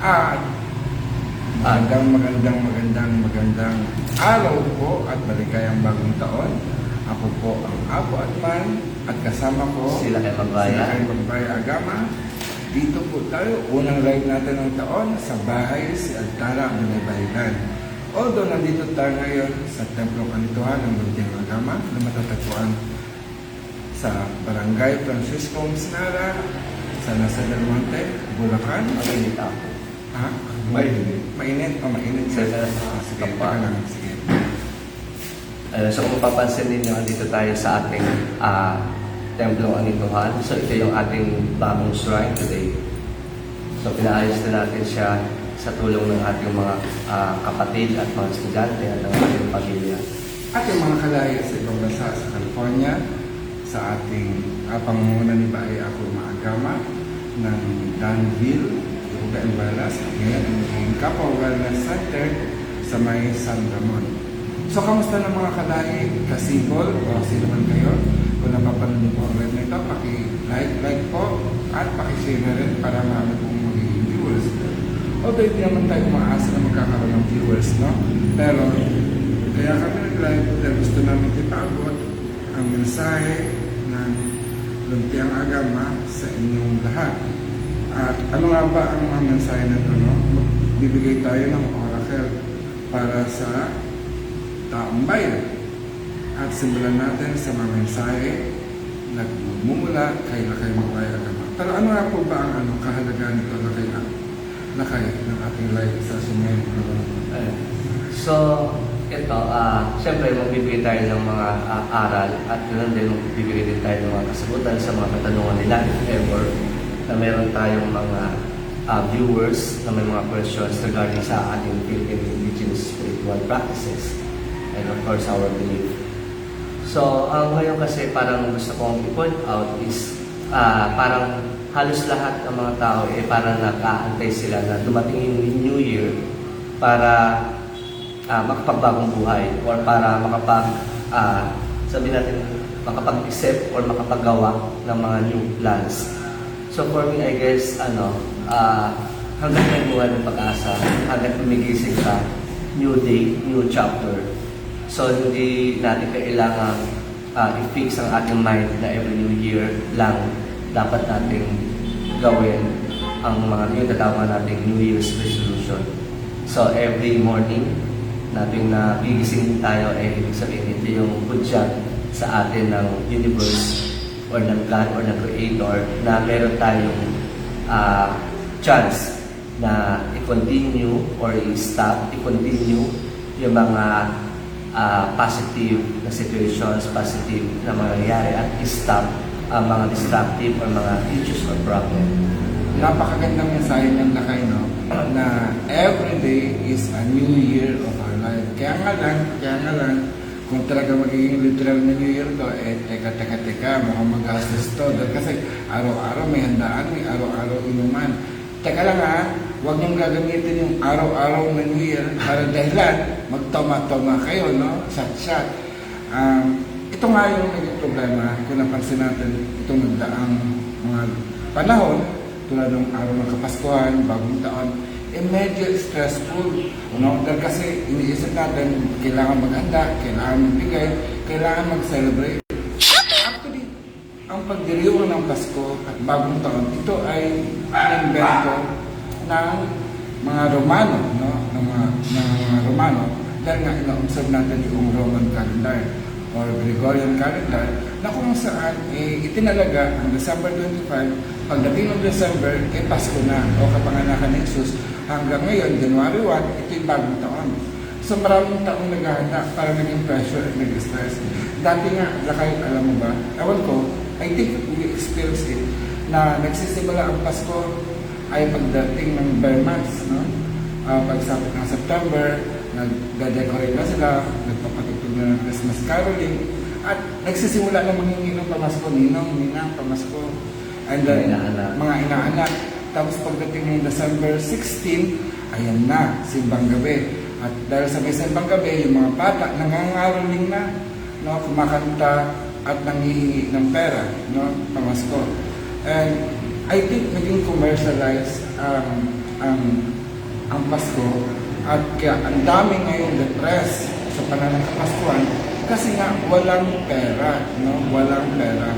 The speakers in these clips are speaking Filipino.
At magandang araw po at maligayang bagong taon. Ako po ang Apo Atman at kasama ko Sila kay Magbaya Agama. Dito po tayo, unang live natin ng taon sa bahay si Altara Binibahilan. Although nandito tayo ngayon sa Templo Kanituhan ng Luntiang Agama na matatagpuan sa Barangay Francisco Misnara sa Nasa del Monte, Bulacan. Mainit ako. Ha? Mainit. Mainit. Sige, sige. So kung papansin ninyo, dito tayo sa ating Templo Kanituhan. So ito yung ating bagong shrine today. So pinaayos na natin siya sa tulong ng ating mga kapatid at mga estudyante at ng ating pamilya. At yung mga kalaya sa ibang bansa sa California, sa ating pangunguna ni Bae Ako Maagama ng Danville, Yoga and Wellness, ngayon ang Kapwa Wellness Center sa may San Ramon. So, kamusta ng mga kalaya, kasibol, o sino man kayo? Kung napapanood niyo po ang live na ito, paki-like po at paki-share na rin para marami pong magiging viewers. Although hindi naman tayo umaasa na magkakaroon ng viewers, no? Pero, kaya kami nag-live dahil gusto namin ipabot ang mensahe ng Luntiang Agama sa inyong lahat. At ano nga ba ang mga mensahe na ito, no? Bibigay tayo ng oracle para sa taong bayan. At simulan natin sa mga mensahe nagmumula kay Lakay Magbaya Agama. Pero ano nga po ba ang kahalagaan nito Lakay ng ating live sa ngayon? So, ito, siyempre magbibigay tayo ng mga aral at ganoon din magbibigay din tayo ng mga kasagutan sa mga katanungan nila if ever na meron tayong mga viewers na may mga questions regarding sa ating Philippine indigenous spiritual practices and of course our belief. So, ngayon kasi parang gusto kong i-point out is parang halos lahat ng mga tao parang nakaantay sila na dumating yung New Year para makapagbagong buhay or para sabi natin makapag-isip or makapagawa ng mga new plans. So for me, I guess, hanggang may buhay ng pag-asa, hanggang gumigising ka, new day, new chapter. So hindi natin kailangan i-fix ang ating mind na every new year lang dapat nating gawin ang mga yung tatawag nating New Year's resolution. So every morning, natin na gigising tayo ibig sabihin ito yung budget sa atin ng universe or ng God or ng Creator na meron tayong chance na i-continue or i-stop, i-continue yung mga positive na situations, positive na mga nangyayari at i-stop ang mga destructive or mga issues or problem. Napakagandang mensahe ng Lakay, no? Na every day is a new year of our life. Kaya nga lang, kung talaga magiging literal na New Year to, teka, mukhang magastos to. Kasi araw-araw may handaan, may araw-araw inuman. Teka lang huwag niyong gagamitin yung araw-araw na New Year para dahilan, magtoma-toma kayo, no? Shot-shot. Ito nga yung naging problema kung napansin natin itong nagdaang mga panahon, tulad ng araw ng Kapaskuhan, bagong taon, medyo stressful. Dahil kasi iniisip natin, kailangan maghanda, kailangan magbigay, kailangan mag-celebrate. Actually, ang pagdiriwang ng Pasko at bagong taon, ito ay invento ng mga Romano, no? ng mga Romano, dahil nga ina-observe natin yung Roman calendar or Gregorian calendar na kung saan itinalaga ang December 25, pagdating ng December, Pasko na o kapanganakan ni Jesus. Hanggang ngayon, January 1, ito yung bagong taon. So maraming taong naghahanda para naging pressure at nag-stress. Dati nga, Lakay, alam mo ba? Ewan ko, I think we experience it, na nagsisimula ang Pasko ay pagdating ng bare months, no? Pagsapit ng September, nag-decorate na sila, nagpapatugtog na ng Christmas caroling, at nagsisimula na manghingi ng pamasko, ninang, pamasko, and then mga inaanak. Tapos pagdating ng December 16, ayan na, simbang gabi. At dahil sa may simbang gabi, yung mga bata nangangaroling na, no, kumakanta at nangihingi ng pera, no, pamasko. And I think naging commercialized ang ang Pasko at kaya ang dami ngayong depressed sa panahon ng Kapaskuhan kasi nga walang pera, no? Walang pera.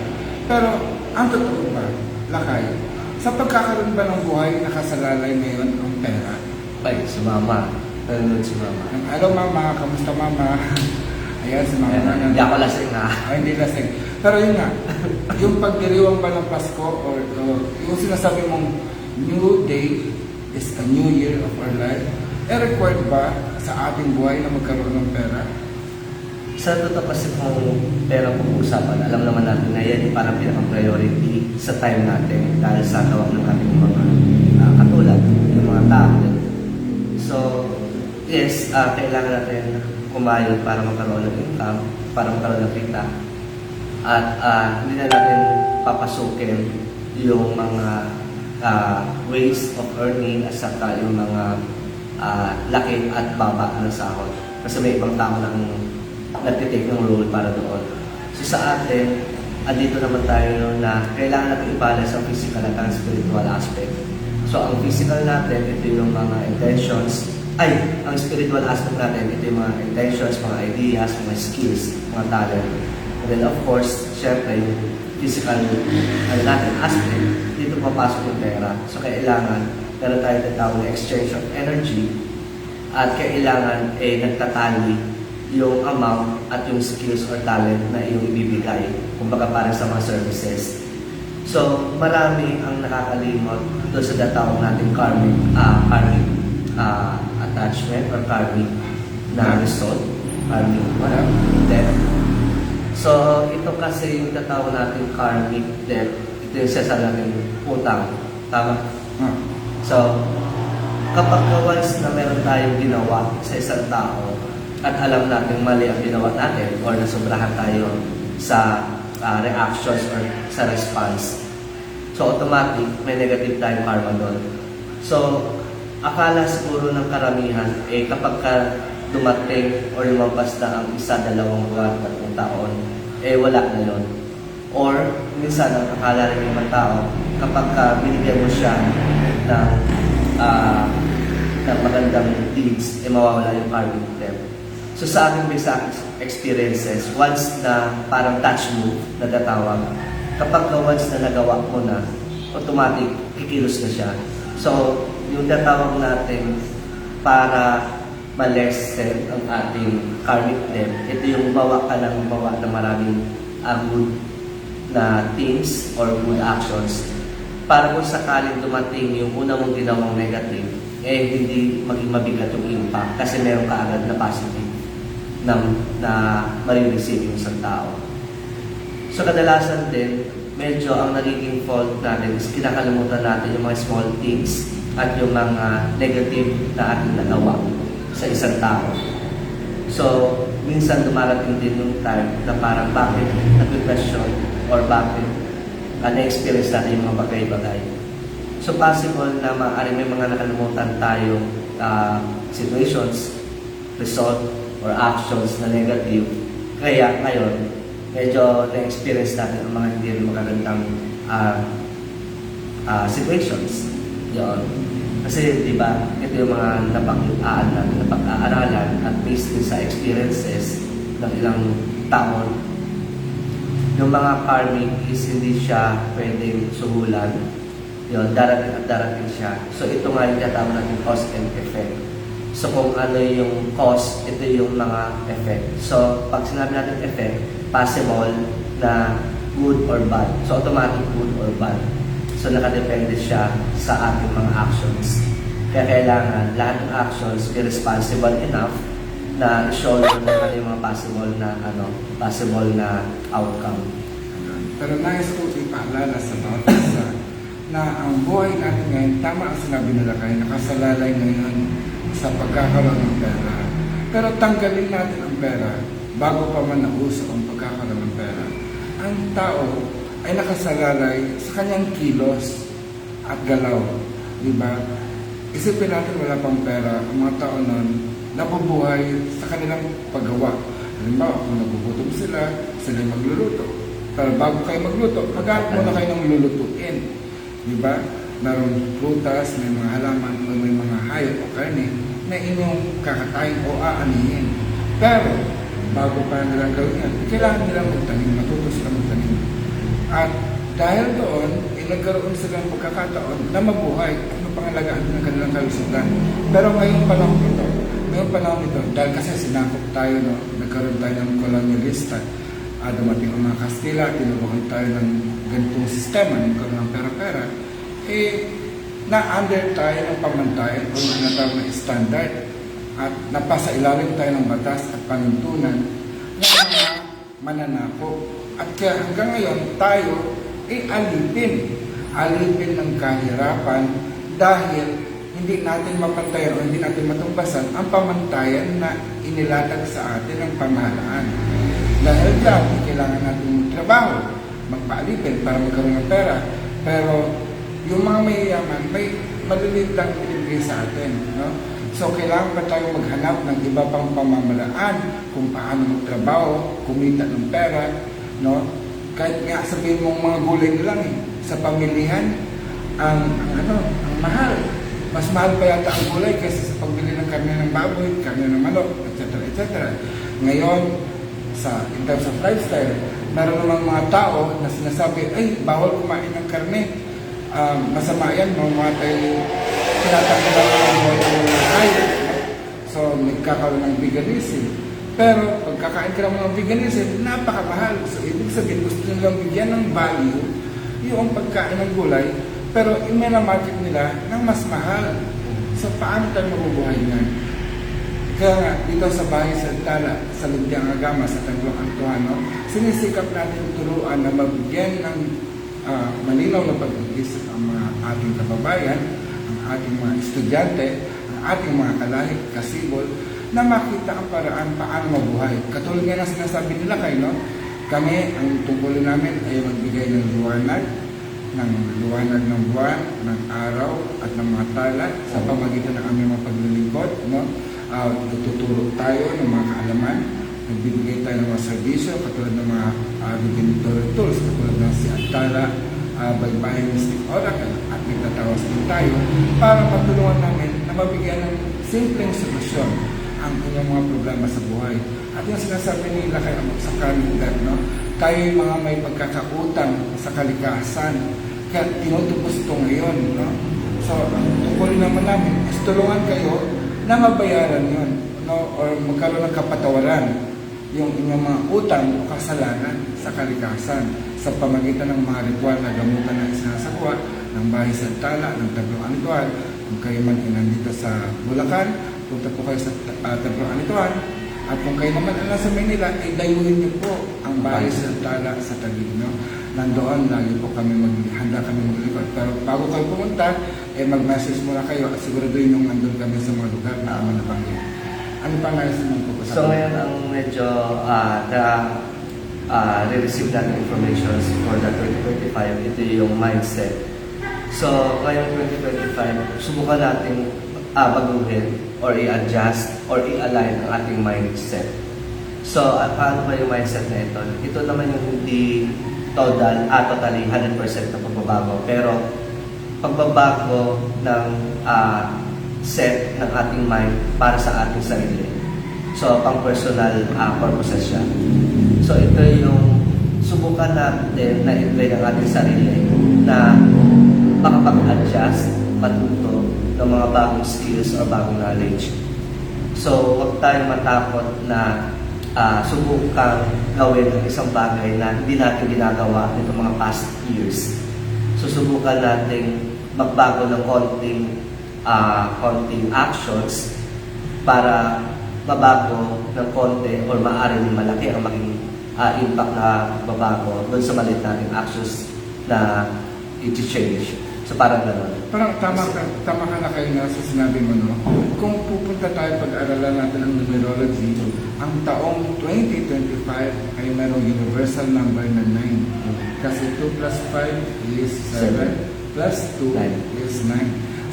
Pero ang totoo ba, Lakay, sa pagkakaroon ba ng buhay nakasalalay ngayon ang pera? Ay, si Mama. Nanonood si Mama. Hello Mama, kamusta Mama? Ayan si Mama. Ayan, hindi ako lasing ha. Ay, hindi lasing. Pero yun nga, yung pagdiriwang ba ng Pasko or yung sinasabi mong new day is a new year of our life, required ba sa ating buhay na magkaroon ng pera? Sa totoo kasi kung pera pag-uusapan, alam naman natin na yan yung parang pinaka-priority sa time natin dahil sa gawa ng ating mga katulad, yung mga tao. So, yes, kailangan natin kumayod para magkaroon ng income, para magkaroon ng kita. At hindi na natin papasukin yung mga ways of earning at saka yung mga laki at baba ng sahod. Kasi may ibang tao nang nagtitake ng role para doon. So sa atin, andito naman tayo na kailangan natin i-balance ang physical at ang spiritual aspect. So ang physical natin, ito yung mga intentions. Ang spiritual aspect natin, ito yung mga intentions, mga ideas, mga skills, mga talent. And then of course, syempre, yung physical natin aspect, dito papasok yung pera. So kailangan, meron tayo tinatawag na exchange of energy at kailangan nagtatali yung amount at yung skills or talent na iyong ibibigay, kumbaga para sa mga services. So, marami ang nakakalimot doon sa datawag natin karmic attachment or karmic na result, karmic debt. So, ito kasi yung datawag natin karmic debt, ito yung sasal natin utang. Tama? So, kapag once na meron tayong ginawa sa isang tao, at alam natin mali ang ginawa natin or nasobrahan tayo sa reactions or sa response. So, automatic, may negative tayong karma doon. So, akala siguro ng karamihan, kapag ka dumating or lumampas na ang isa, 2 buwan, 3 taon, wala na yun. Or, minsan, ang akala rin yung mga tao, kapag ka binigyan mo siya ng magandang deeds, mawawala yung karmic debt. So sa aking basic experiences, once na parang touch move na tatawag, kapag once na nagawa mo na, automatic, kikilos na siya. So, yung tatawag natin para ma-lessen ang ating karmic debt, ito yung bawa ka ng bawa ng maraming good na things or good actions para kung sakaling dumating yung una mong ginawang negative, hindi maging mabigat yung impact kasi meron ka agad na positive na marireceive yung isang tao. So kadalasan din, medyo ang nagiging fault natin is kinakalimutan natin yung mga small things at yung mga negative na ating nagawa sa isang tao. So, minsan dumarating din yung time na parang bakit nag-question or bakit na-experience natin yung mga bagay-bagay. So, possible na maaari may mga nakalimutan tayong situations, result, or actions na negative. Kaya ngayon, medyo na-experience natin ang mga hindi rin magagandang situations. Yun. Kasi, di ba, ito yung mga napag-aaralan at based din sa experiences ng ilang taon. Yung mga karmic is hindi siya pwedeng suhulan. Yun, darating at darating siya. So, ito nga yung tatawag natin cause and effect. So, kung ano yung cause, ito yung mga effect. So, pag sinabi natin effect, possible na good or bad. So, automatic good or bad. So, nakadepende siya sa ating mga actions. Kaya kailangan lahat ng actions be responsible enough na i-shoulder na yung mga possible na outcome. Pero nais ko ipaalala sa bawat isa na ang buhay natin ngayon, tama ang sinabi nila kayo, nakasalalay ngayon sa pagkakaroon ng pera. Pero tanggalin natin ang pera bago pa man nauso ang pagkakaroon ng pera. Ang tao ay nakasalalay sa kanyang kilos at galaw. Diba? Isipin natin wala pang pera, ang mga tao nun nabubuhay sa kanilang paggawa. Halimbawa, kung nagugutom sila magluluto. Pero bago kayo magluto, maghanap muna kayo ng lulutuin. Diba? merong prutas, may mga halaman, o may mga hayop o karne na inyong kakatayin o aanihin. Pero, bago pa nila gawin yan, kailangan nila magtanim, matuto sila magtanim. At dahil doon, nagkaroon sila ng pagkakataon na mabuhay at mapangalagaan din ang kanilang kalusugan. Pero ngayong panahon ito, dahil kasi sinakop tayo, no, nagkaroon tayo ng kolonyalista, dumating ang mga Kastila, tinubukan tayo ng ganitong sistema, nagkaroon ng pera-pera, na-under tayo ng pamantayan o tinatawag na standard at napasa ilalim tayo ng batas at panuntunan ng mga mananakop. At kaya hanggang ngayon, tayo alipin ng kahirapan dahil hindi natin mapantayan o hindi natin matumbasan ang pamantayan na inilatag sa atin ng pamahalaan. Dahil dyan, kailangan natin trabaho, magpaalipin para magkaroon ng pera. Pero yung mga mayayaman, may maliliit lang ibigay sa atin. No? So, kailangan pa tayo maghanap ng iba pang pamahalaan kung paano magtrabaho, kumita ng pera. No? Kahit nga sabihin mong mga gulay na lang sa pamilihan, ang mahal. Mas mahal pa yata ang gulay kaysa sa pagbili ng karne ng baboy, karne ng manok, etc. etc. Ngayon, in terms of lifestyle, meron namang mga tao na sinasabi, ay, bawal kumain ng karne. Masama yan, mamatay, tinatanggalan ng buhay. So, nagkakaroon ng veganism. Pero, pagkakain ka naman ng veganism, napakamahal. So, ibig sabihin, gusto nilang bigyan ng value yung pagkain ng gulay, pero i-market nila ng mas mahal. So, paano tayo mabubuhay niyan? Kaya nga, dito sa bahay sa Tala, sa Lumpiang Agama, sa Tanglong Antuano, sinisikap natin turuan na mabigyan ng malinaw na pag-iisip ang mga ating kababayan, ang ating mga estudyante, ang ating mga kalahi, kasibol, na makita ang paraan paano mabuhay. Katulad nga ng sinasabi nila kayo, no? Kami, ang tungkulin namin ay magbigay ng liwanag ng buwan, ng araw, at ng mga tala sa pamagitan ng aming mga paglilingkod. No? Tututuro tayo ng mga kaalaman, nagbibigay tayo ng mga serbisyo, katulad ng mga divinatory tools, katulad ng si Antara, Baybayin Mystic Oracle, at nagtatawas din tayo para matulungan namin na mabigyan ng simpleng solusyon ang inyong mga problema sa buhay. At yung sinasabi nila kay sa kanila, no? Tayo yung mga may pagkakautang sa kalikasan, kaya tinutupos ito ngayon. No? So, ang tungkulin naman namin is tulungan kayo na mabayaran yun, no? Or magkaroon ng kapatawaran yung inyong mga utang o kasalanan sa kalikasan sa pamagitan ng mga ritual na gamutan na isinasagawa ng Bahay sa Tala, ng Tanglong Antuan. Kung kayo man nandito sa Bulacan, punta po kayo sa Tanglong Antuan. At kung kayo naman nasa Manila, ay dayuhin niyo po ang Bahay sa Tala sa Taguig. No? Nandoon, lagi po kami handa kami maglingkod. Pero bago kayo pumunta, mag-message muna kayo at siguraduhin nung nandun kami sa mga lugar na aman na Panginoon. Ano pa nga yung mga pagkasabi? So ngayon ang medyo re-receive natin information for the 2025, ito yung mindset. So ngayon 2025, subukan natin baguhin or i-adjust or i-align ang ating mindset. So paano ba yung mindset na ito? Ito naman yung hindi totally 100% na pagbabago. Pero pagbabago ng set ng ating mind para sa ating sarili. So, pang personal purposes siya. So, ito yung subukan natin na i-train ang ating sarili na makapag-adjust, matuto ng mga bagong skills or bagong knowledge. So, huwag tayong matakot na subukang gawin ang isang bagay na hindi natin ginagawa nito mga past years. So, subukan natin magbago ng konting actions para mabago ng konti or maaaring malaki ang maging impact na mabago doon sa maliit nating actions na i-change. So parang gano'n. Parang tama ka na kayo na sa sinabi mo, no? Kung pupunta tayo pag-aralan natin ang numerology, ang taong 2025 ay mayroong universal number na 9. Kasi 2 plus 5 is 7 plus 2 is 9.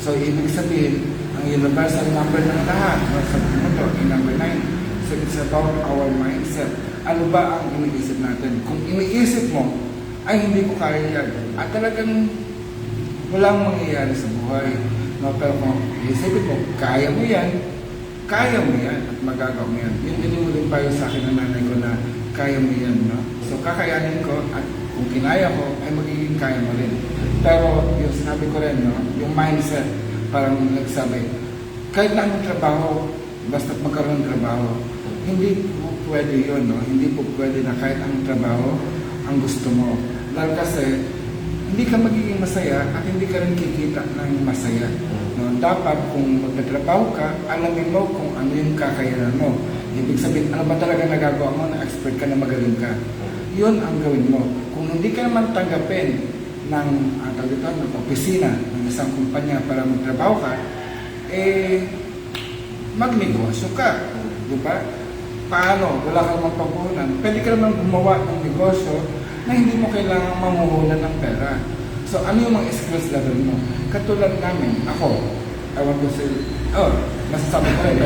So, ibig sabihin, ang universal number ng lahat, sa mundo, yung number 9. So, it's about our mindset. Ano ba ang iniisip natin? Kung iniisip mo, ay hindi ko kaya yan. At talagang walang mangyayari sa buhay. No? Pero kung isipin mo, kaya mo yan at magagawa mo yan. Yun din mo din payo sa akin ng nanay ko na kaya mo yan. No? So kakayanin ko at kung kinaya ko, ay magiging kaya mo rin. Pero yung sinabi ko rin, no? Yung mindset, parang nagsabi, kahit na anong trabaho, basta magkaroon ng trabaho, hindi po pwede yun, no? Hindi po pwede na kahit anong trabaho ang gusto mo. Dahil kasi, hindi ka magiging masaya at hindi ka rin kikita ng masaya. No? Dapat kung magtatrabaho ka, alamin mo kung ano yung kakayanan mo. Ibig sabihin, ano ba talaga nagagawa mo na expert ka na magaling ka? Yun ang gawin mo. Kung hindi ka naman tanggapin ng opisina ng isang kumpanya para magtrabaho ka, magnegosyo ka. Di ba? Paano? Wala kang magpapunan. Pwede ka naman gumawa ng negosyo na hindi mo kailangang mamuhunan ng pera. So, ano yung mga skills level mo? Katulad namin, ako, I want to say, masasabi ko rin.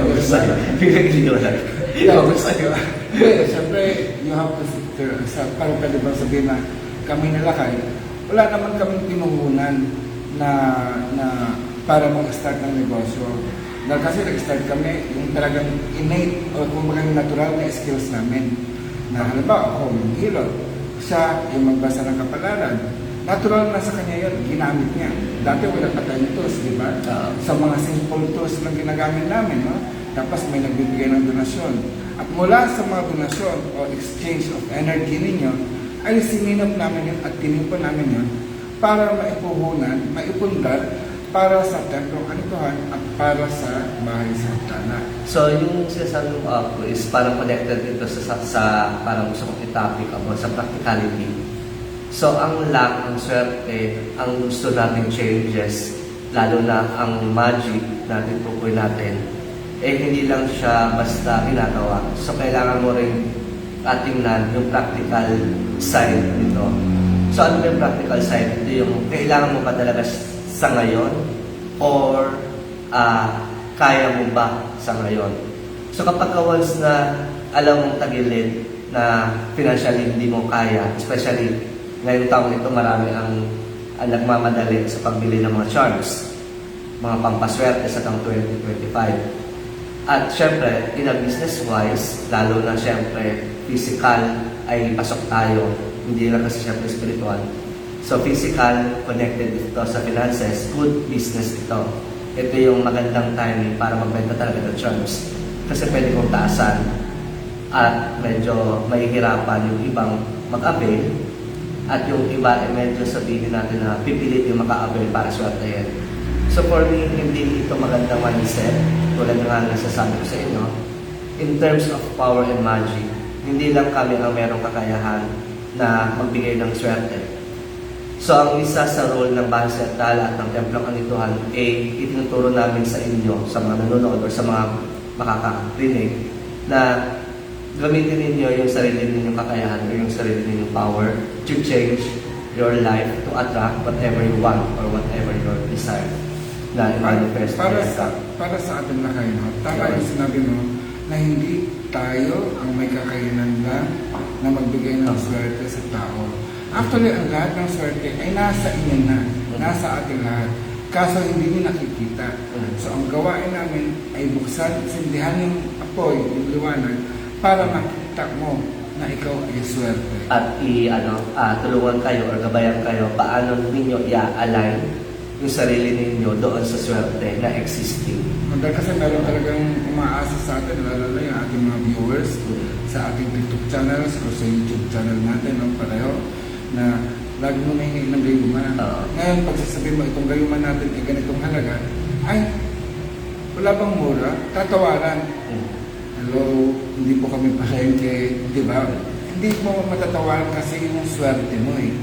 Siyempre, you have to sit there. Parang pwede bang sabihin na kami nalakay, wala naman kaming pinuhunan na para mag-start ng negosyo. Dahil kasi nag-start kami, yung talagang innate o kumbaga natural na skills namin. Na halimbawa, ako yung hilot. Siya yung magbasa ng kapalaran. Natural na sa kanya yun, ginamit niya. Dati wala pa tayong tools, di ba? Sa mga simple tools lang ginagamit namin, no? Tapos may nagbibigay ng donasyon. At mula sa mga donasyon o exchange of energy ninyo, ay sininap namin yun at tinipon namin yun para maipuhunan, maipundar para sa templong kanituhan at para sa bahay sa Tana. So, yung sinasabi ko is parang connected dito sa parang gusto kong i-topic about sa practicality. So, ang lack ng swerte, ang gusto natin changes, lalo na ang magic natin tukoy natin, hindi lang siya basta ginagawa. So, kailangan mo rin atingnan yung practical side nito. So, ano yung practical side? Ito yung kailangan mo ba talaga sa ngayon or kaya mo ba sa ngayon? So, kapag once na alam mong tagilid na financially hindi mo kaya, especially ngayong taong ito marami ang nagmamadali sa pagbili ng mga charms, mga pampaswerte sa taong 2025. At syempre, in a business-wise, lalo na syempre, physical ay pasok tayo, hindi lang kasi syempre spiritual. So physical, connected ito sa finances, good business ito. Ito yung magandang timing para magbenta talaga ng charms. Kasi pwede kong taasan at medyo mahihirapan yung ibang mag-avail at yung iba ay medyo sabihin natin na pipilit yung maka-avail para swertehin. So for me, hindi ito magandang mindset. Tulad na nga nasasabi ko sa inyo, in terms of power and magic, hindi lang kami ang merong kakayahan na magbigay ng swerte. So ang isa sa role ng Bahay sa Tala at ng Templong Kanituhan ay itinuturo namin sa inyo, sa mga nanonood o sa mga makakarinig, na gamitin ninyo yung sarili ninyong kakayahan o yung sarili ninyong power to change your life to attract whatever you want or whatever your desire na i-manifest. Para sa atin na kayo, tama yung sinabi mo na hindi tayo ang may kakayanan lang na magbigay ng swerte sa tao. Actually, ang lahat ng swerte ay nasa inyo na, nasa ating lahat. Kaso hindi nyo nakikita. So ang gawain namin ay buksan, sindihan yung apoy, yung liwanag, para makita mo na ikaw ay swerte. At tulungan kayo or gabayan kayo paano ninyo i-align yung sarili ninyo doon sa swerte na existing. Dahil kasi meron talagang umaasa sa atin, lalo na yung ating mga viewers sa ating TikTok channels o sa YouTube channel natin, no, pareho, na lagi mo nahingi ng gayuman. Ngayon, pag sasabihin mo itong gayuman natin ay ganitong halaga, ay, wala bang mura? Tatawaran. Hello, hindi po kami palengke, di ba? Hindi mo matatawaran kasi yung swerte mo eh.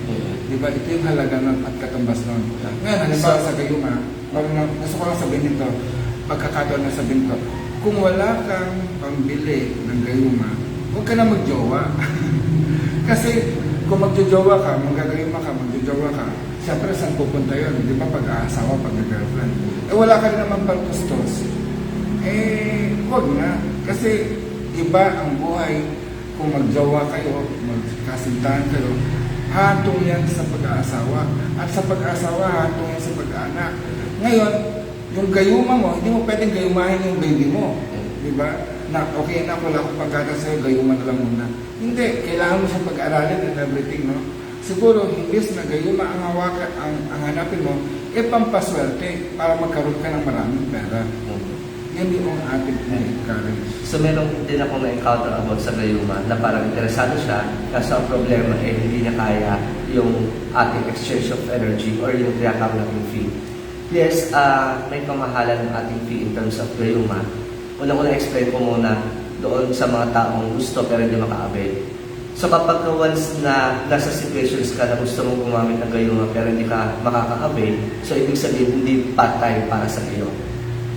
Di ba? Ito yung halaga nun at katumbas nun. Ngayon, halimbawa sa gayuma, gusto ko lang sabihin nito, pagkakataon na sabihin ko, kung wala kang pambili ng gayuma, huwag ka na magjowa. Kasi kung magjojowa ka, magagayuma ka, magjojowa ka, siyempre saan pupunta yun? Di ba pag-aasawa, pag-girlfriend? Wala ka rin naman pagtustos. Huwag na. Kasi iba ang buhay kung magjowa kayo, magkasintahan kayo, Hatong yan sa pag-aasawa. At sa pag-aasawa, hatong yan sa pag-anak. Ngayon, yung gayuma mo, hindi mo pwedeng gayumahin yung baby mo. Di ba? Na, okay na, wala akong pagkata sa'yo, gayuma na lang muna. Hindi, kailangan mo siya pag-aralin and everything, no? Siguro, imbis na gayuma ang hawakan, ang hanapin mo, pampaswerte para magkaroon ka ng maraming pera. Yan yung ating encourage. So meron din ako na-encounter about sa gayuma na parang interesado siya kasi ang problema hindi niya kaya yung ating exchange of energy or yung tinatawag nating fee. Yes, may kamahalan ng ating fee in terms of gayuma. Unang-una explain ko muna doon sa mga taong gusto pero hindi maka-avail. So kapag once na nasa situations ka na gusto mong gumamit ng gayuma pero hindi ka makaka-avail, so ibig sabihin hindi patay para sa iyo.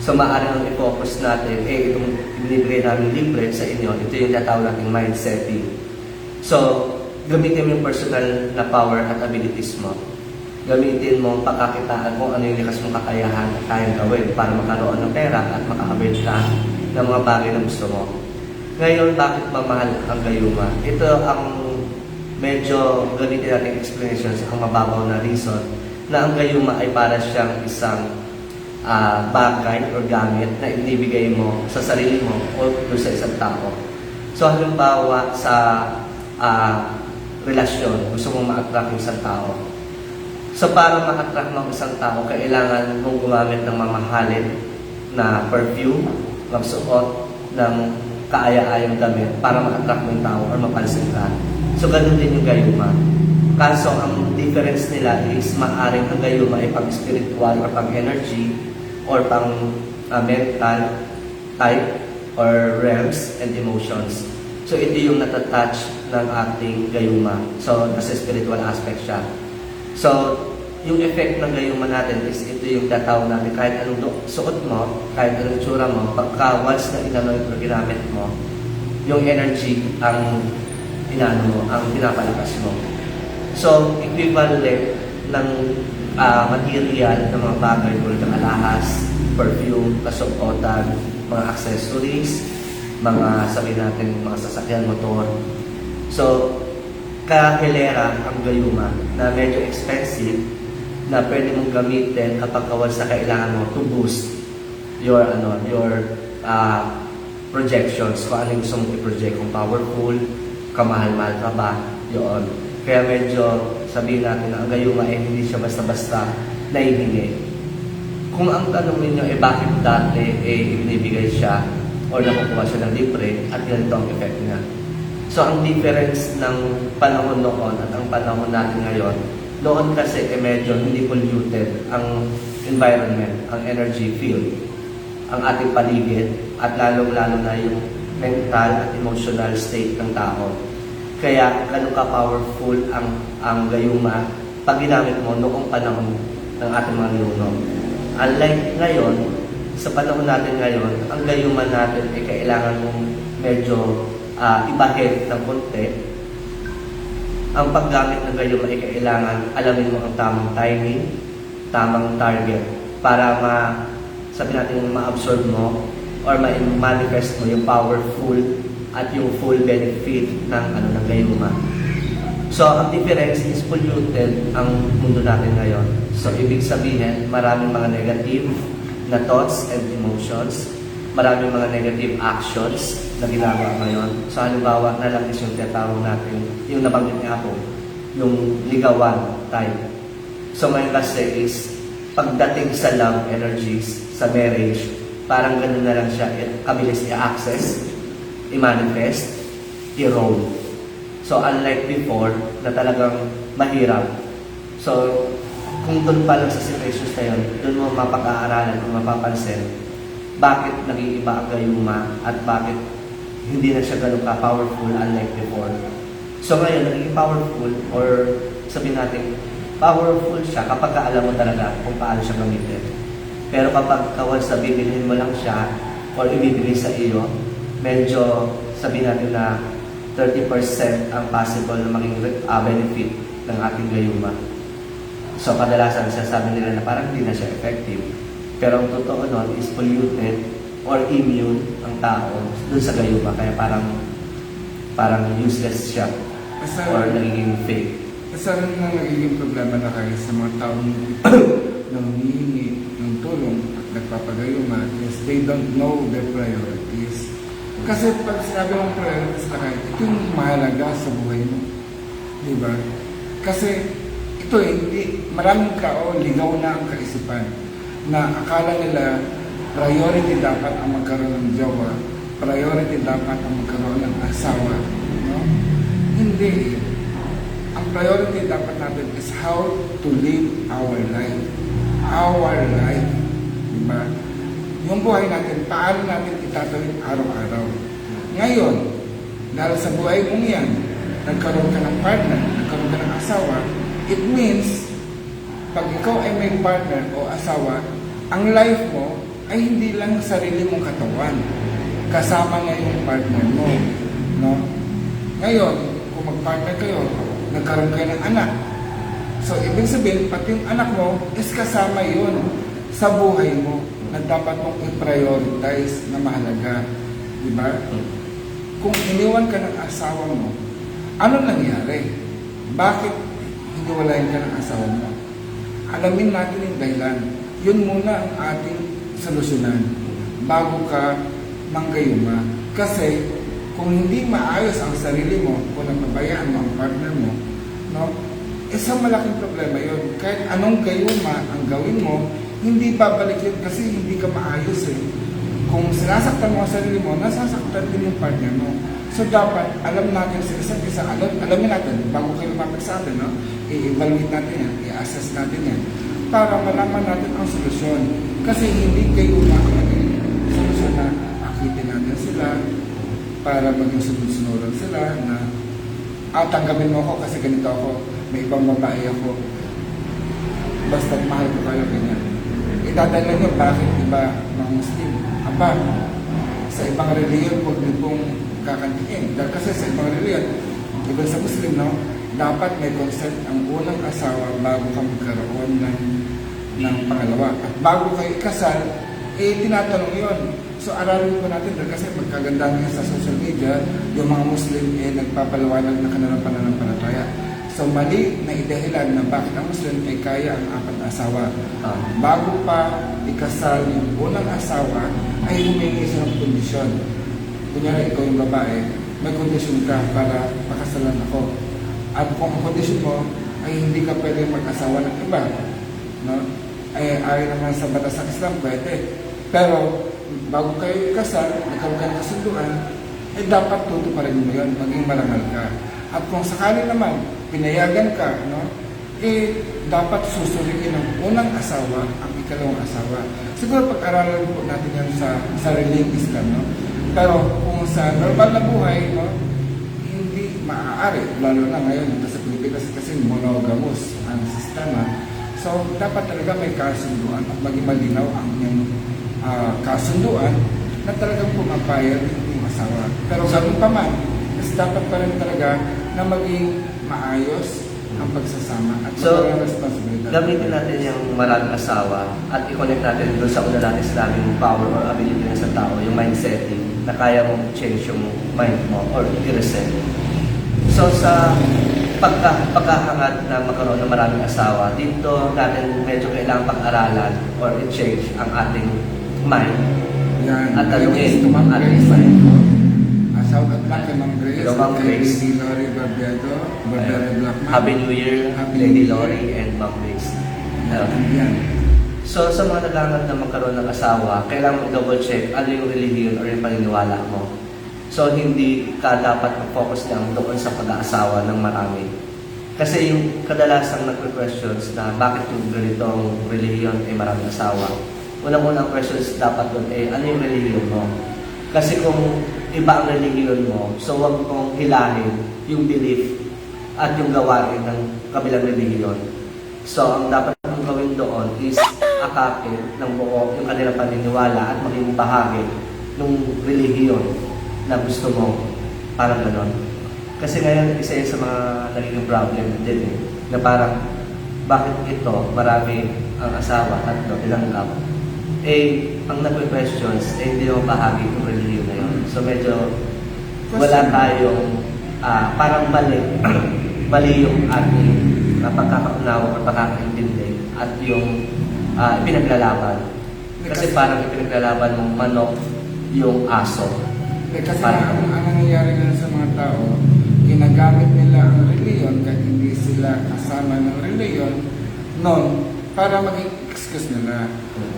So maaaring ang i-focus natin, itong binibigay namin libre sa inyo, ito yung tatawag nating mind setting. So, gamitin mo yung personal na power at abilities mo. Gamitin mo pagkakitaan kung ano yung likas mong kakayahan at kayang gawin para makaroon ng pera at maka-avail ka ng mga bagay na gusto mo. Ngayon, bakit mamahal ang gayuma? Ito ang medyo gamitin natin explanations, ang mababaw na reason na ang gayuma ay para siyang isang bagay or gamit na inibigay mo sa sarili mo o sa isang tao. So halimbawa sa relasyon, gusto mong ma-attract yung isang tao. So para ma-attract mo isang tao, kailangan mong gumamit ng mamahalin na perfume, magsuot ng kaaya-ayang damit para ma-attract mo yung tao or mapansin ka. So ganun din yung gayuma. Kaso ang difference nila is maaring ang gayuma ay pang-spiritual or pang-energy or pang mental type or realms and emotions. So ito yung natatouch ng ating gayuma. So nasa spiritual aspect siya. So yung effect ng gayuma natin is ito yung tatawag natin kahit anong suot mo, kahit anong tsura mo, pagka once na inanoid or ginamit mo, yung energy ang inano mo, ang pinapalakas mo. So equivalent ng material ng mga bagay tulad ng alahas, perfume, kasuotan, mga accessories, mga sabi natin mga sasakyan, motor. So, kahilera ang gayuma na medyo expensive na pwede mong gamitin kapag once na kailangan mo to boost your projections, kung ano yung gusto mong i-project, kung powerful, kamahal-mahal ka ba, yun. Kaya medyo sabihin natin na ang gayuma ay hindi siya basta-basta naihingi. Kung ang tanong ninyo bakit dati ibinibigay siya o nakukuha siya ng libre at ganito ang effect niya. So ang difference ng panahon noon at ang panahon natin ngayon, noon kasi medyo hindi polluted ang environment, ang energy field, ang ating paligid at lalong-lalo na yung mental at emotional state ng tao. Kaya ganun ka-powerful ang gayuma pag ginamit mo noong panahon ng ating mga ninuno. Unlike ngayon, sa panahon natin ngayon, ang gayuma natin ay kailangan mong medyo ibahin ng konti. Ang paggamit ng gayuma ay kailangan alamin mo ang tamang timing, tamang target para sabi natin ma-absorb mo or ma-manifest mo yung powerful at yung full benefit ng gayuma. So, ang difference is polluted ang mundo natin ngayon. So, ibig sabihin, maraming mga negative na thoughts and emotions, maraming mga negative actions na ginagawa ngayon. So, halimbawa na lang is yung tinatawag natin, yung nabanggit ni Apo, yung ligawan type. So, ngayon kasi is, pagdating sa love energies, sa marriage, parang ganun na lang siya, kabilis i-access, i-manifest, i-roll. So, unlike before, na talagang mahirap. So, kung doon pa lang sa situations na yun, doon mo mapag-aaralan o mapapansin bakit nag-iiba ang gayuma at bakit hindi na siya ganun ka-powerful unlike before. So, ngayon, naging powerful or sabihin natin, powerful siya kapag alam mo talaga kung paano siya gamitin. Pero kapag once na bibilhin mo lang siya or ibibigay sa iyo, medyo sabihin natin na 30% ang possible na maging benefit ng ating gayuma. So, kadalasan sasabi nila na parang hindi na siya effective. Pero ang totoo nun is polluted or immune ang tao dun sa gayuma. Kaya parang useless siya or nagiging fake. Isa rin na nagiging problema na kayo sa mga taong nang humihingi ng tulong at nagpapagayuma is they don't know their priorities. Kasi pag sinabi mong priorities na kayo, ito yung mahalaga sa buhay mo. Diba? Kasi ito hindi, maraming tao ligaw na ang kaisipan na akala nila priority dapat ang magkaroon ng jowa, priority dapat ang magkaroon ng asawa. No? Hindi. Ang priority dapat natin is how to live our life. Our life. Diba? Yung buhay natin, paano natin itatawid araw-araw. Ngayon, dahil sa buhay mong yan, nagkaroon ka ng partner, nagkaroon ka ng asawa, it means, pag ikaw ay may partner o asawa, ang life mo ay hindi lang sarili mong katawan. Kasama na yung partner mo. No? Ngayon, kung mag-partner kayo, nagkaroon kayo ng anak. So, ibig sabihin, pati yung anak mo is kasama yun sa buhay mo na dapat mong i-prioritize na mahalaga. Diba? Kung iniwan ka ng asawa mo, ano nangyari? Bakit hiniwalayan ka ng asawa mo? Alamin natin yung dahilan. Yun muna ang ating solusyonan bago ka manggayuma. Kasi kung hindi maayos ang sarili mo, kung napabayaan mo ang partner mo, no, isang malaking problema yun. Kahit anong gayuma ang gawin mo, hindi babalik yun kasi hindi ka maayos eh. Kung sinasaktan mo ang sarili mo, nasasaktan din yung partner mo. So dapat, alam natin sa isa't isa, alamin natin, bago kayo lumapit sa atin, no? I-evaluate natin yan, i-assess natin yan, para malaman natin ang solusyon. Kasi hindi kayo maging solusyon na akitin natin sila, para maging sunod-sunuran sila na tanggapin mo ako kasi ganito ako, may ibang babae ako, basta mahal ko kayo, ganyan. Itatalan nyo, bakit iba mga Muslim? Aba, sa ibang reliyon, huwag niyo pong kakantiin. Dahil kasi sa ibang reliyon, iba sa Muslim, no, dapat may consent ang unang asawa bago ka magkaroon ng pangalawa. At bago kayo ikasal, tinatanong yun. So, aralin po natin dahil kasi magkaganda ngayon sa social media, yung mga Muslim nagpapalawanag na kanilang pananampalataya. So, mali na idahilan na bakit ang Muslim ay kaya ang 4 na asawa. Bago pa ikasal yung unang asawa, ay humingi siya ng kondisyon. Kunyari, ikaw yung babae, may kondisyon ka para makasalan ako. At kung ang kondisyon mo ay hindi ka pwede mag-asawa ng iba, no? Ay ayon naman sa batas ng Islam, pwede. Pero, bago kayo ikasal, nagkaroon ka ng kasunduan, ay dapat tutuparin mo yun, maging marangal ka. At kung sakali naman, pinayagan ka, no, dapat susuriin ng unang asawa ang ikalawang asawa. Siguro pag-aralan po natin yan sa sariling Islam, no? Pero kung sa normal na buhay, no, hindi maaari, lalo na ngayon, sa Pilipinas kasi monogamous ang sistema. So, dapat talaga may kasunduan at maging malinaw ang inyong kasunduan na talagang pumapayag yung asawa. Pero ganun pa man, kasi dapat pa rin talaga na maging maayos ang pagsasama at So, magkaroon ng responsibilidad. gamitin natin yung maraming asawa at i-connect natin doon sa una natin sinabing power or ability ng isang tao, yung mindsetting na kaya mong change yung mind mo or i-reset. So, sa pagkahangad na magkaroon ng maraming asawa, dito natin medyo kailangang pag-aralan or i-change ang ating mind. Yan. At Yung tanungin Ma'am ang ating Grace. mind. Shout out lang kay Ma'am Grace. Hello, Ma'am kay Grace. Lady Lori Barbedo, Barbero Blackman. Happy New Year, Happy Lady New Year. Lori and Ma'am Grace. Yan. So, sa mga naghahanap na magkaroon ng asawa, kailangan mo i-double check ano yung religion or yung paniniwala mo. So, hindi ka dapat mag-focus lang doon sa pag-aasawa ng marami. Kasi yung kadalasang nagre-questions na bakit yung ganitong religion ay maraming asawa. Unang-unang questions dapat doon ay ano yung religion mo. Kasi kung iba ang religion mo, so huwag mong hilahin yung belief at yung gawain ng kabilang religion. So, ang dapat mong gawin doon is akapin ng buo yung kanilang paniniwala at maging bahagi ng relihiyon na gusto mo, parang ganon. Kasi ngayon, isa yun sa mga nagiging problem din eh, na parang, bakit ito, marami ang asawa, tatlo, ilang lang. Ang nagpe-questions, hindi mo bahagi ng relihiyon na yun. So medyo, wala tayong, parang mali mali yung ating pagkakaunawa at pagkakaintindi at yung ipinaglalaban. Kasi parang ipinaglalaban mong manok yung aso. Kasi ang nangyayari na sa mga tao, ginagamit nila ang reliyon kahit hindi sila kasama ng reliyon noon para maging excuse nila.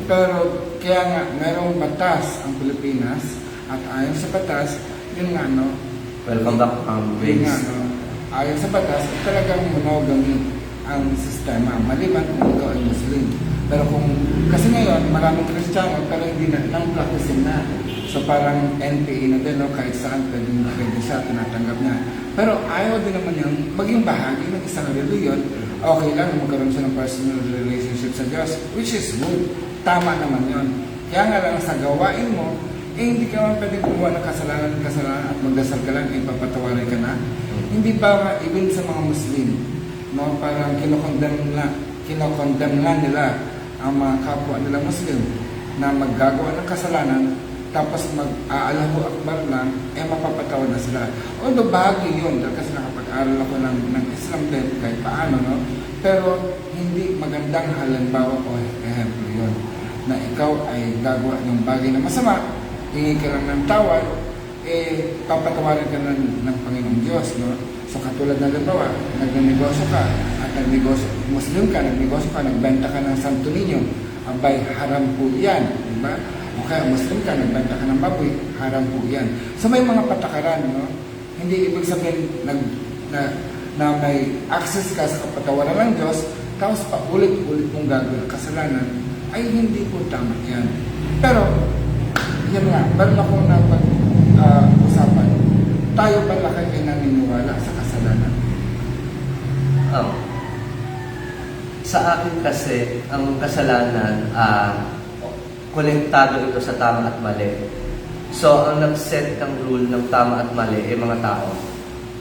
Pero kaya nga, mayroong batas ang Pilipinas at ayon sa batas, yun nga, no? Welcome back, Yun nga, no? Ayon sa batas, talagang monogamy ang sistema, maliban kung ikaw ay Muslim. Pero kasi ngayon, maraming Kristiyano, pero hindi na, nang-practicing na. So parang NPA na din, no? Kahit saan, pwede siya, tinatanggap niya. Pero ayaw din naman yung maging bahagi ng isang reliyon. Okay lang, magkaroon siya ng personal relationship sa Diyos, which is good. Tama naman yun. Kaya nga lang sa gawain mo, hindi ka man pwedeng kumuha ng kasalanan at magdasal ka lang, ipapatawarin ka na. Hindi ba even sa mga Muslim, no? Parang kinokondem na nila ang mga kapwa nila Muslim na maggagawa ng kasalanan tapos mag-aalahu akbar lang, mapapatawad na sila. Although bagay yun, dahil kasi nakapag-aral ako ng Islam din, kahit paano, no? Pero hindi magandang halimbawa o ehemplo yun, na ikaw ay gagawa ng bagay na masama, hingi ka lang ng tawad, papatawarin ka ng Panginoong Diyos, no? So katulad na halimbawa, nagnegosyo ka, at Muslim ka, nagnegosyo ka, nagbenta ka ng Santo Niño, abay, haram po yan, di ba? O kaya Muslim ka, nagbenta ka ng baboy, haram po yan. So may mga patakaran, no? Hindi ibig sabihin na may access ka sa kapatawaran ng Diyos, tapos paulit-ulit mong gagawin kasalanan, ay hindi po tama yan. Pero, yan nga, meron ako na pag-usapan, tayo pala kayo ay naniniwala sa kasalanan. Sa akin kasi, ang kasalanan, konektado ito sa tama at mali. So, ang nag-set ng rule ng tama at mali ay mga tao.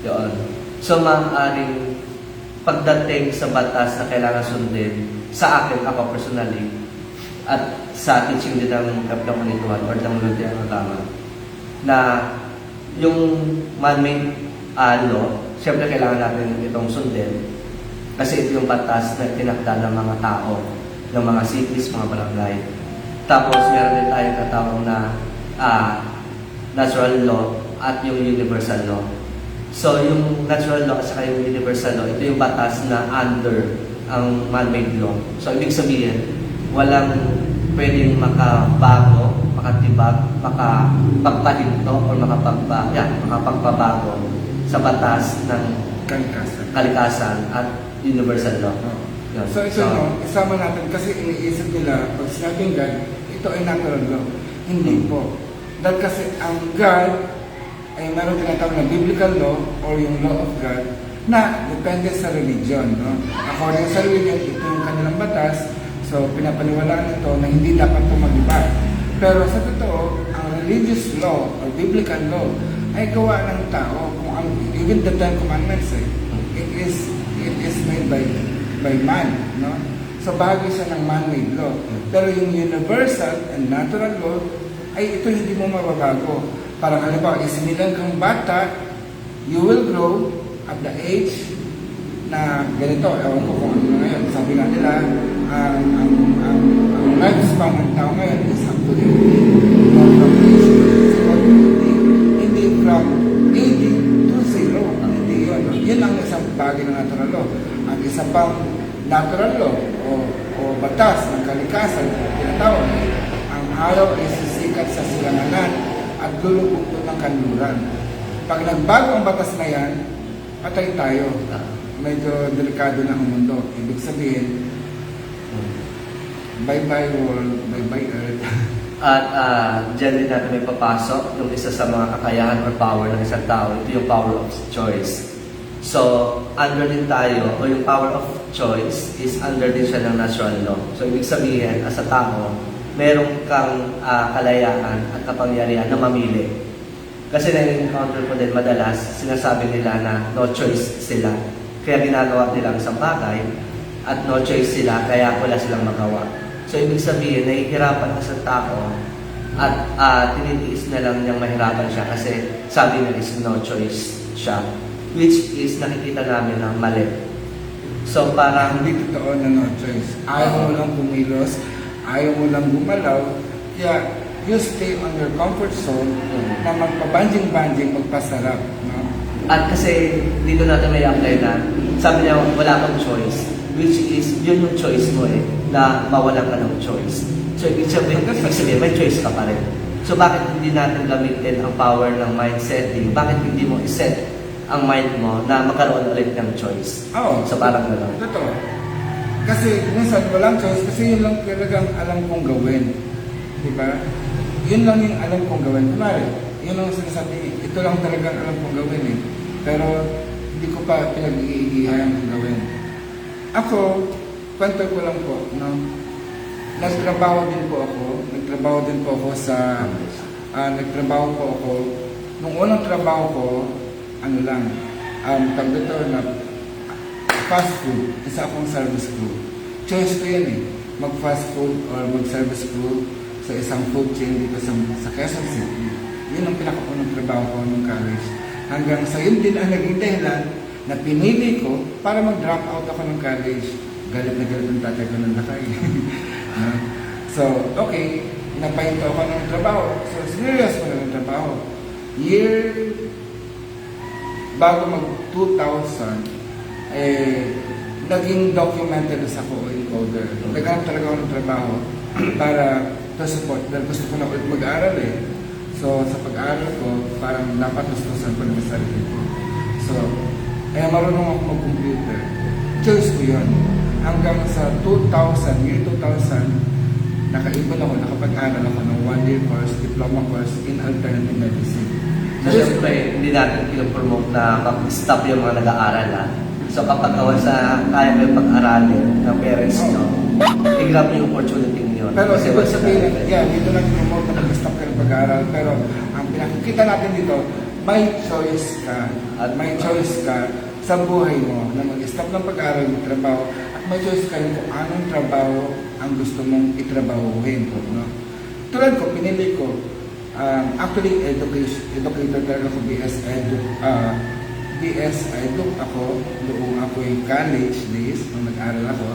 Yun. So, maaaring pagdating sa batas na kailangan sundin, sa akin, ako personally, at sa teaching din ng Kapitang Panituan or ng Lutheran o tama, na yung man-made law, siyempre kailangan natin itong sundin kasi ito yung batas na tinakda ng mga tao, ng mga cities, mga barangay. Tapos meron din tayong katawag na natural law at yung universal law. So yung natural law at saka yung universal law, ito yung batas na under ang man-made law. So ibig sabihin, walang pwedeng makabago, makatibag, makapagpahinto o makapagpabago sa batas ng kalikasan at universal law. Yun. So ito, no, isama natin kasi iniisip nila, pag sinabing God, ito ay natural law. Hindi po. Dahil kasi ang God ay meron tinatawag na biblical law or yung law of God na depende sa religion. No? According sa religion, ito yung kanilang batas. So, pinapaniwalaan ito na hindi dapat ito mag-iba. Pero sa totoo, ang religious law or biblical law ay gawa ng tao. Kung ang, even the Ten Commandments, it is made by man. No? So, bahagi siya ng man-made law. Pero yung universal and natural law, ay ito hindi mo mababago. Parang halimbawa, isinilang kang bata, you will grow at the age na ganito. Ewan ko kung ano ngayon. Sabi nga nila, ang lifespan ng tao ngayon is up to 80. Not from age to 80. Hindi from 80 to 0. Hindi yun. Yun ang isang bagay ng natural law. Ang isa pang natural law o batas ng kalikasan, tinatawag, ang araw ay sisikat sa silanganan at lulubog ng kanluran. Pag nagbago ang batas na yan, patay tayo. Medyo delikado na ang mundo. Ibig sabihin, bye-bye world, bye-bye earth. At dyan din natin may papasok yung isa sa mga kakayahan or power ng isang tao. Ito yung power of choice. So, under din tayo, o yung power of choice is under din siya ng natural law. So, ibig sabihin, as a tao, meron kang kalayaan at kapangyarihan na mamili. Kasi na-encounter ko din madalas, sinasabi nila na no choice sila. Kaya ginagawa nila ang isang bagay at no choice sila, kaya wala silang magawa. So, ibig sabihin, nahihirapan ka sa tao at tinitiis na lang niyang mahirapan siya kasi sabi nila is no choice siya. which is nakikita namin na mali. So parang Hindi totoo na no choice. Ayaw mo lang kumilos, ayaw mo lang gumalaw, kaya you stay on your comfort zone na magpabanjing-banjing, magpasarap. No? at kasi dito natin may apply na sabi niya wala kang choice, which is yun yung choice mo na mawalan ka ng choice. So ibig sabihin may choice ka pa rin. So bakit hindi natin gamitin ang power ng mind setting? Bakit hindi mo iset ang mind mo na magkaroon ulit ng choice? Oo. So parang gano'n. Totoo. Kasi minsan walang choice kasi yun lang talagang alam kong gawin. Di ba? Yun lang yung alam kong gawin. Kunwari, yun lang sinasabi, ito lang talagang alam kong gawin eh. Pero hindi ko pa pinag-iigihan ang gawin. Ako, kwento ko lang po, no? Nagtrabaho din po ako sa, nagtrabaho po ako, nung unang trabaho ko, ano lang, tawag dito na fast food, isa akong service crew. Choice ko yan eh, mag-fast food or mag-service crew sa isang food chain dito sa Quezon City. Yun ang pinakaunang trabaho ko nung college. Hanggang sa yun din ang naging dahilan na pinili ko para mag-drop out ako ng college. Galit na galit ang tatay ko ng lakay. So, okay, napahinto ako ng trabaho. So, serious ko na ng trabaho. Bago mag-2000, naging documented ako encoder. Naghanap talaga ako ng trabaho para to support. Dahil gusto ko na ulit mag-aaral eh. So, sa pag-aaral ko, parang dapat gustusan ko ng sarili ko. So, marunong ako mag-computer. Choice ko yun. Hanggang sa year 2000, nakaipon ako, nakapag-aral ako ng 1-year course, diploma course in alternative medicine. So, siyempre, hindi natin pinopromote na stop yung mga nag-aaral So, kapag sa kaya mo yung pag-aralin ng parents nyo, i-grab yung opportunity nyo. Pero ibig sabihin, dito nag-promote na mag-stop ka ng pag-aaral. Pero ang pinakikita natin dito, may choice ka at may choice ka sa buhay mo na mag-stop ng pag-aaral, mag-trabaho, at may choice ka rin kung anong trabaho ang gusto mong itrabahuhin. No? Tulad ko, pinili ko, actually, educator talaga ako, BS Edu ako, noong ako'y college days, nung nag-aaral ako.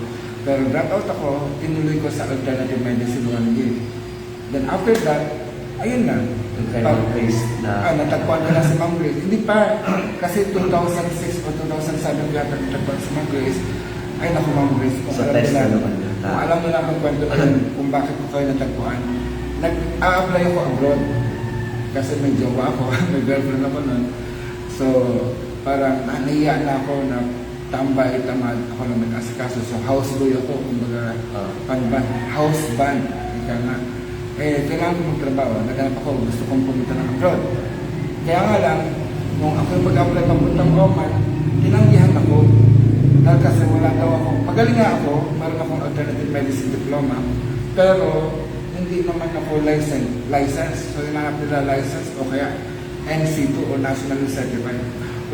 Pero drop out ako, tinuloy ko sa alternative medicine 1 year. Then after that, ayun na. Natagpuan ko na si Ma'am Grace. Hindi pa, kasi 2006 o 2007 yata natagpuan si Ma'am Grace. Ay naku Ma'am Grace, kung alam mo lang ang kwento kung bakit ko kayo natagpuan. Nag-a-apply ako abroad. Kasi may jowa ako, may girlfriend ako nun. So, parang nahiya na ako na tambay, tamad ako lang nag-asikaso. So, houseboy ako, kumbaga, house band. Ika nga. Kailangan ko magtrabaho. Naghanap ako, gusto kong pumunta ng abroad. Kaya nga lang, nung ako yung pag-apply papuntang Oman, tinanggihan ako. Dahil kasi wala daw ako. Magaling nga ako, meron akong alternative medicine diploma. Pero, hindi naman ako license. So, hinahanap nila license o kaya NC2 o National Certified.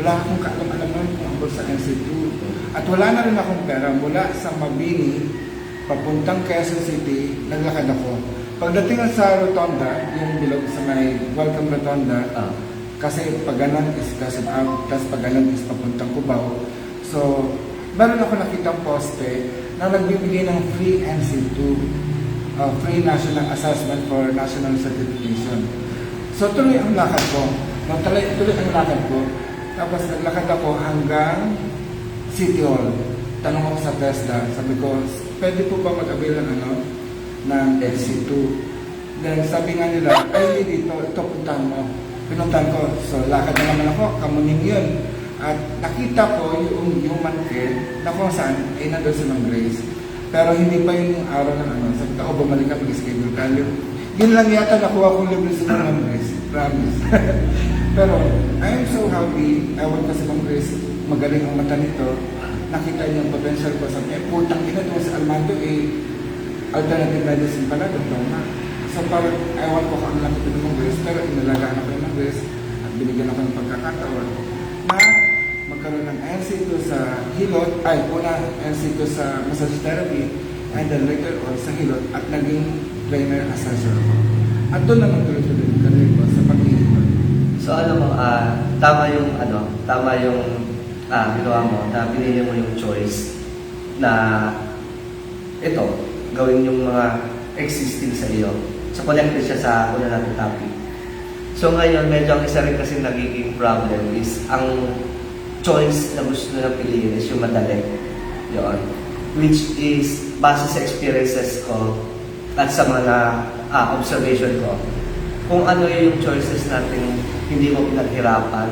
Wala akong kaalam-alam nun kung abot sa NC2. At wala na rin akong pera. Mula sa Mabini, papuntang Quezon City, naglakad ako. Pagdating sa Rotonda, yung bilog sa may Welcome Rotonda, kasi pag ganun is Quezon out, tapos pag ganun is papuntang Cubao. So, meron ako nakitang poste na nagbibigay ng free NC2, free National Assessment for National Certification. So, tuloy ang lakad ko. Tuloy ang lakad ko. Tapos naglakad ako hanggang City Hall. Tanong ako sa TESDA. Sabi ko, pwede po ba mag-avail ng NC2? Then sabi nga nila, ay hindi dito, ito puntahan mo. Pinuntahan ko. So, lakad na naman ako. Kamuning yun. At nakita ko yung human care na kung saan ay nandun si Ma'am Grace. Pero hindi pa yun yung araw ng Sabi ko, bumalik ka, mag-schedule ka. Yun lang yata nakuha kong libre sa Ma'am Grace. Promise. Pero, I am so happy. Ewan ko sa Ma'am Grace, magaling ang mata nito. Nakita niyo yung potential ko. Sabi, putang ina doon sa Almando, alternative medicine pala, diploma. So, parang, ewan ko kung ang laki ng Ma'am Grace, pero inalagaan ako ng Ma'am Grace at binigyan ako ng pagkakataon na magkaroon ng NC2 sa Hilot, NC2 sa massage therapy, and then later on sa Hilot, at naging trainer assessor ako. At doon naman tuloy-tuloy yung career ko sa pag-iipon. So ano mo, tama yung ginawa mo, na pinili mo yung choice na ito, gawin yung mga existing sa iyo. So connected siya sa una natin topic. So ngayon, medyo ang isa rin kasi nagiging problem is ang choice na gusto na piliin is yung madali. Yun. Which is base sa experiences ko at sa mga observation ko. Kung ano yung choices natin hindi mo pinaghirapan,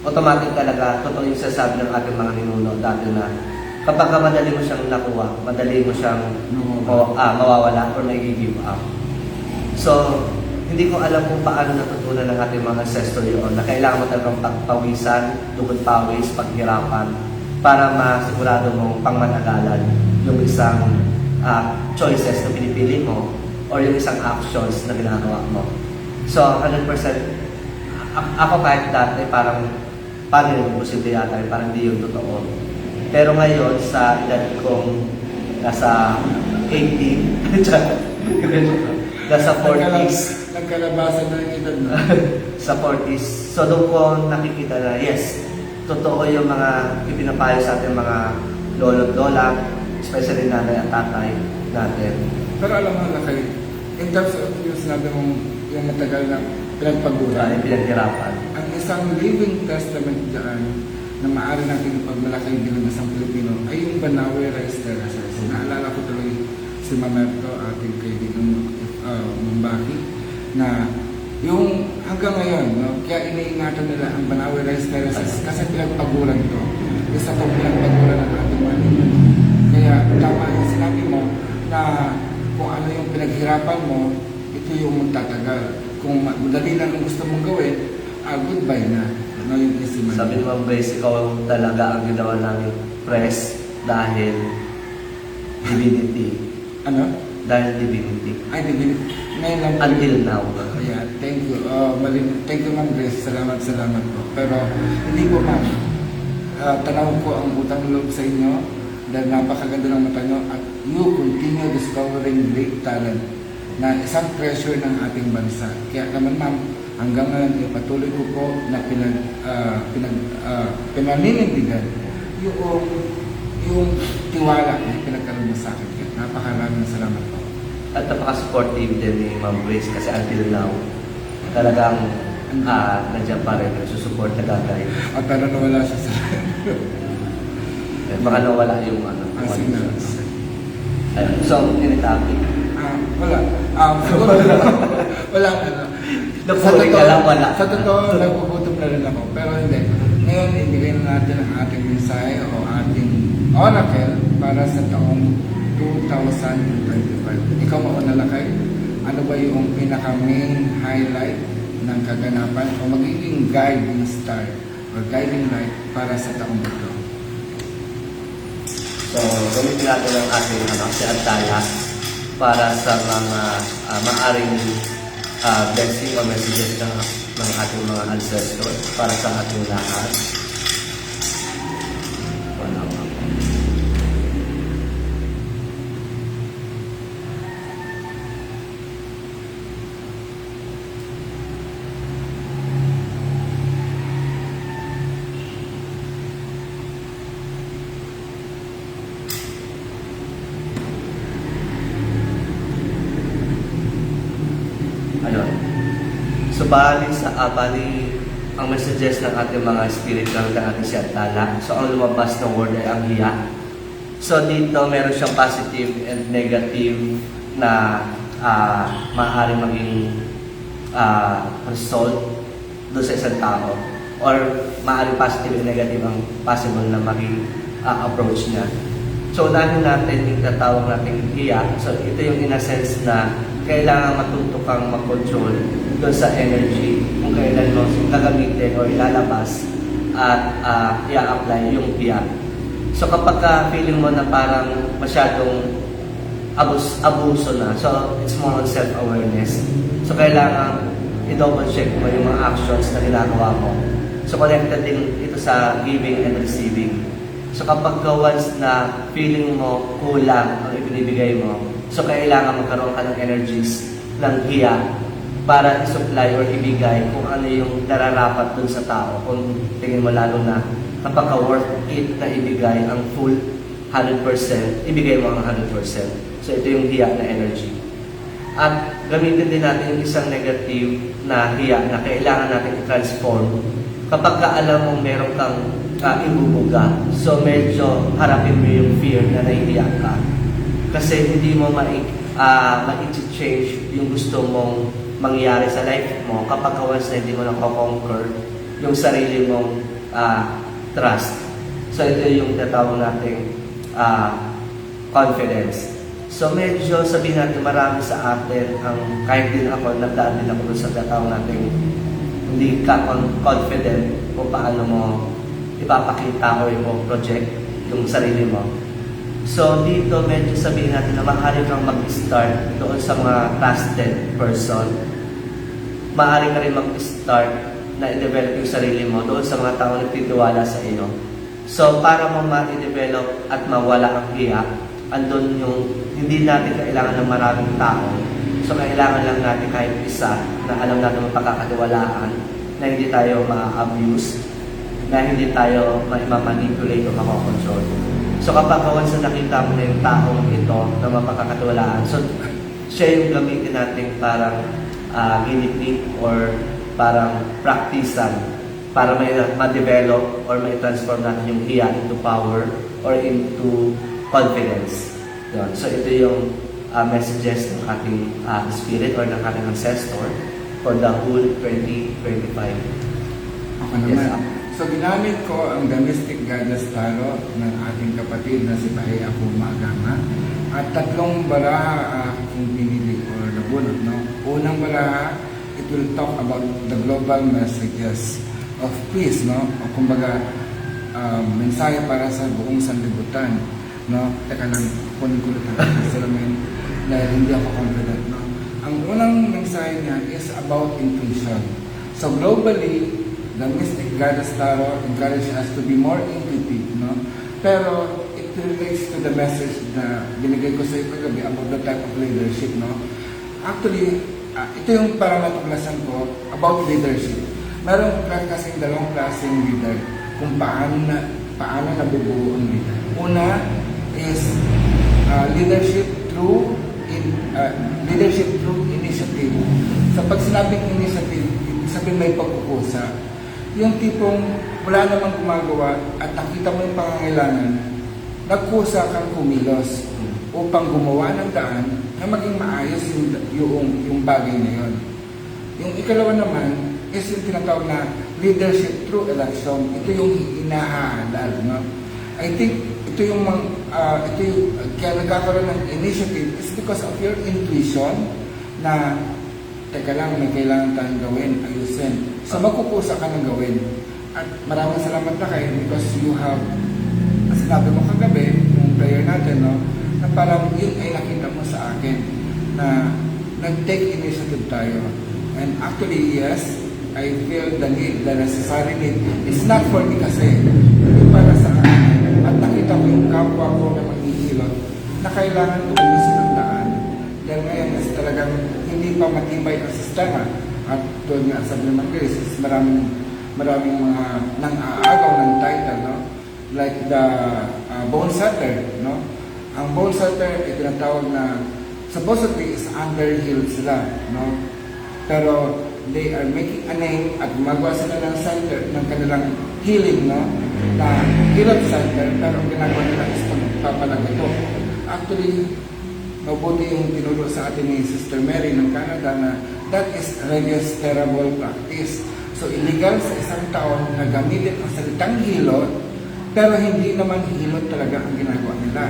automatic talaga, totoo yung sasabi ng ating mga ninuno dati na kapag madali mo siyang nakuha, madali mo siyang mawawala or nag-give up. So, hindi ko alam kung paano natutunan ng ating mga ancestor yun na kailangan mo talagang pagpawisan, tugod pawis, paghirapan para masigurado mong pangmatagalan yung isang choices na pinipili mo or yung isang actions na ginagawa mo. So, 100%, ako kahit dati parang paano yung posible yata, parang hindi yung totoo. Pero ngayon, sa edad kong nasa 18, nasa 40s, Nagkalabasan na yung edad na. sa 40s. So doon ko nakikita na, yes, totoo yung mga ipinapayo sa ating mga lolo at lola, especially nanay at tatay natin. Pero alam mo na kayo, in terms of yung sinabi mong yung matagal na pinagpaguran, Pinaghirapan. ang isang living testament dyan na maaari natin pagmalaki bilang isang Pilipino ay yung Banawe Rice Terraces. Naalala ko tuloy si Mamerto, ating kaibigan Mumbaki, na yung hanggang ngayon, no, kaya iniingatan nila ang Banawe Rice Terraces kasi pinagpaguran to. Isa itong pinagpaguran ng ating mga nino. Kaya tama yung sinabi mo na kung ano yung pinaghirapan mo, ito yung magtatagal. Kung madali lang ang gusto mong gawin, goodbye na. No, yung isiman. Sabi ni Ma'am Grace, ikaw talaga ang ginawa namin press dahil divinity. Ano? Dahil divinity. Ay, di ngayon lang. Until now. Ayan, thank you. Thank you, Ma'am Grace. Salamat po. Pero hindi po, ma'am. Tanaw ko ang utang loob sa inyo dahil napakaganda ng mata nyo at you continue discovering great talent na isang treasure ng ating bansa. Kaya naman, ma'am, hanggang ngayon, patuloy ko po na pinaninindigan yung tiwala na pinagkaroon mo sa akin. Kaya napakaraming salamat po. At napaka-supportive din ni Ma'am Grace kasi until now, talagang nandiyan pa rin, nagsusupport na gagawin. At para nawala siya sa Baka nawala yung signals. So, in-topic. Wala. Wala ano. Napulit ka lang, wala. Sa totoo, nagpuputom na rin ako. Pero hindi. Ngayon, ibigay na natin ang ating mensahe o ating oracle para sa taong 2025. Ikaw mauna lakay. Ano ba yung pinaka-main highlight ng kaganapan o magiging guiding star or guiding light para sa taong ito? So, gamitin natin ang ating si Antala para sa mga maaring blessing o messages ng ating mga ancestors para sa ating lahat. Wala nga po. Ayun. So, bali ang messages ng ating mga spirit ng ating si Antala. So, ang lumabas ng word ay ang hiya. So, dito meron siyang positive and negative na maaaring maging result doon sa isang tao. Or maaaring positive and negative ang possible na maging approach niya. So, unahin natin yung tatawag natin hiya. So, ito yung in a sense na kailangan matuto kang mag-control doon sa energy kung kailan mo gagamitin o ilalabas at i-apply yung hiya. So, kapag feeling mo na parang masyadong abuso na, so it's more on self-awareness. So, kailangan i-double check mo yung mga actions na ginagawa mo. So, connected din ito sa giving and receiving. So, kapag once na feeling mo kulang ang ibinibigay mo, so kailangan magkaroon ka ng energies ng hiya para i-supply or ibigay kung ano yung nararapat dun sa tao. Kung tingin mo lalo na kapag worth it na ibigay ang full 100%, ibigay mo ang 100%. So ito yung hiya na energy. At gamitin din natin yung isang negative na hiya na kailangan natin i-transform kapag alam mong meron kang ibubuga. So medyo harapin mo yung fear na nahihiya ka. Kasi hindi mo ma-change yung gusto mong mangyari sa life mo kapag once na hindi mo na-conquer yung sarili mong trust. So ito yung tatawag nating confidence. So medyo sabihin natin marami sa atin ang kahit din ako, nagdaan din ako sa tatawag nating hindi ka confident kung paano mo ipapakita o yung project yung sarili mo. So dito medyo sabihin natin na maaari kang mag-start doon sa mga trusted person. Maaari ka rin mag-start na i-develop yung sarili mo doon sa mga tao na nagtitiwala sa iyo. So para mo ma-develop at mawala ang hiya, andun yung hindi natin kailangan ng maraming tao. So kailangan lang natin kahit isa na alam natin mapagkakatiwalaan, na hindi tayo ma-abuse, na hindi tayo ma-manipulate o makakontrol. So kapag once na nakita mo na yung taong ito na mapagkakatiwalaan, so siya yung gamitin natin parang guinea or parang practicean para ma-develop or ma-transform natin yung hiya into power or into confidence. Yun. So ito yung messages ng ating spirit or ng ating ancestor for the whole 2025. Ako naman. So ginamit ko ang domestic goddess tarot ng ating kapatid na si Bahay Ako Magama at tatlong baraha kung pinili or nabunot. No? Unang baraha, it will talk about the global messages of peace, no? O kumbaga mensahe para sa buong sanlibutan, no? Teka lang, kunin ko lang sila dahil hindi ako confident, no? Ang unang mensahe niya is about intuition. So globally, the mystic goddess tarot encourages us to be more intuitive, no? Pero it relates to the message na binigay ko sa iyo kagabi about the type of leadership, no? Actually, ito yung parang natuklasan ko about leadership. Meron kasing dalawang klaseng leader kung paano nabubuo ang leader. Una is leadership through initiative. Sa pag sinabing initiative, sabihin may pagkukusa. Yung tipong wala namang gumagawa at nakita mo yung pangangailangan, nagkusa kang kumilos upang gumawa ng daan na maging maayos yung bagay na yun. Yung ikalawa naman is yung tinatawag na leadership through election. Ito yung inahaalal, no? I think ito yung kaya nagkakaroon ng initiative is because of your intuition na teka lang, may kailangan tayong gawin, ayusin. So magkukusa ka ng gawin. At maraming salamat na kayo because you have, sinabi mo kagabi, yung prayer natin, no? Na parang yun ay nakita mo sa akin na nag-take initiative tayo. And actually, yes, I feel the need, the necessary need. It's not for me kasi, hindi para sa akin. At nakita ko yung kapwa ko na maghihilot na kailangan tumisin ang daan. Dahil ngayon is talagang hindi pa matibay ang sistema. At doon nga sabi naman Grace, is maraming mga nang-aagaw ng title, no? Like the bone setter, no? Ang bone setter, itinatawag na supposedly is underhealed sila, no? Pero they are making a name at gumagawa sila ng center ng kanilang healing, no? Na healed center, pero ang ginagawa nila is pagpapalagato. Actually, mabuti yung tinuro sa atin ni Sister Mary ng Canada na that is registerable practice. So illegal sa isang taon na gamitin ang salitang hilot, pero hindi naman hilot talaga ang ginagawa nila,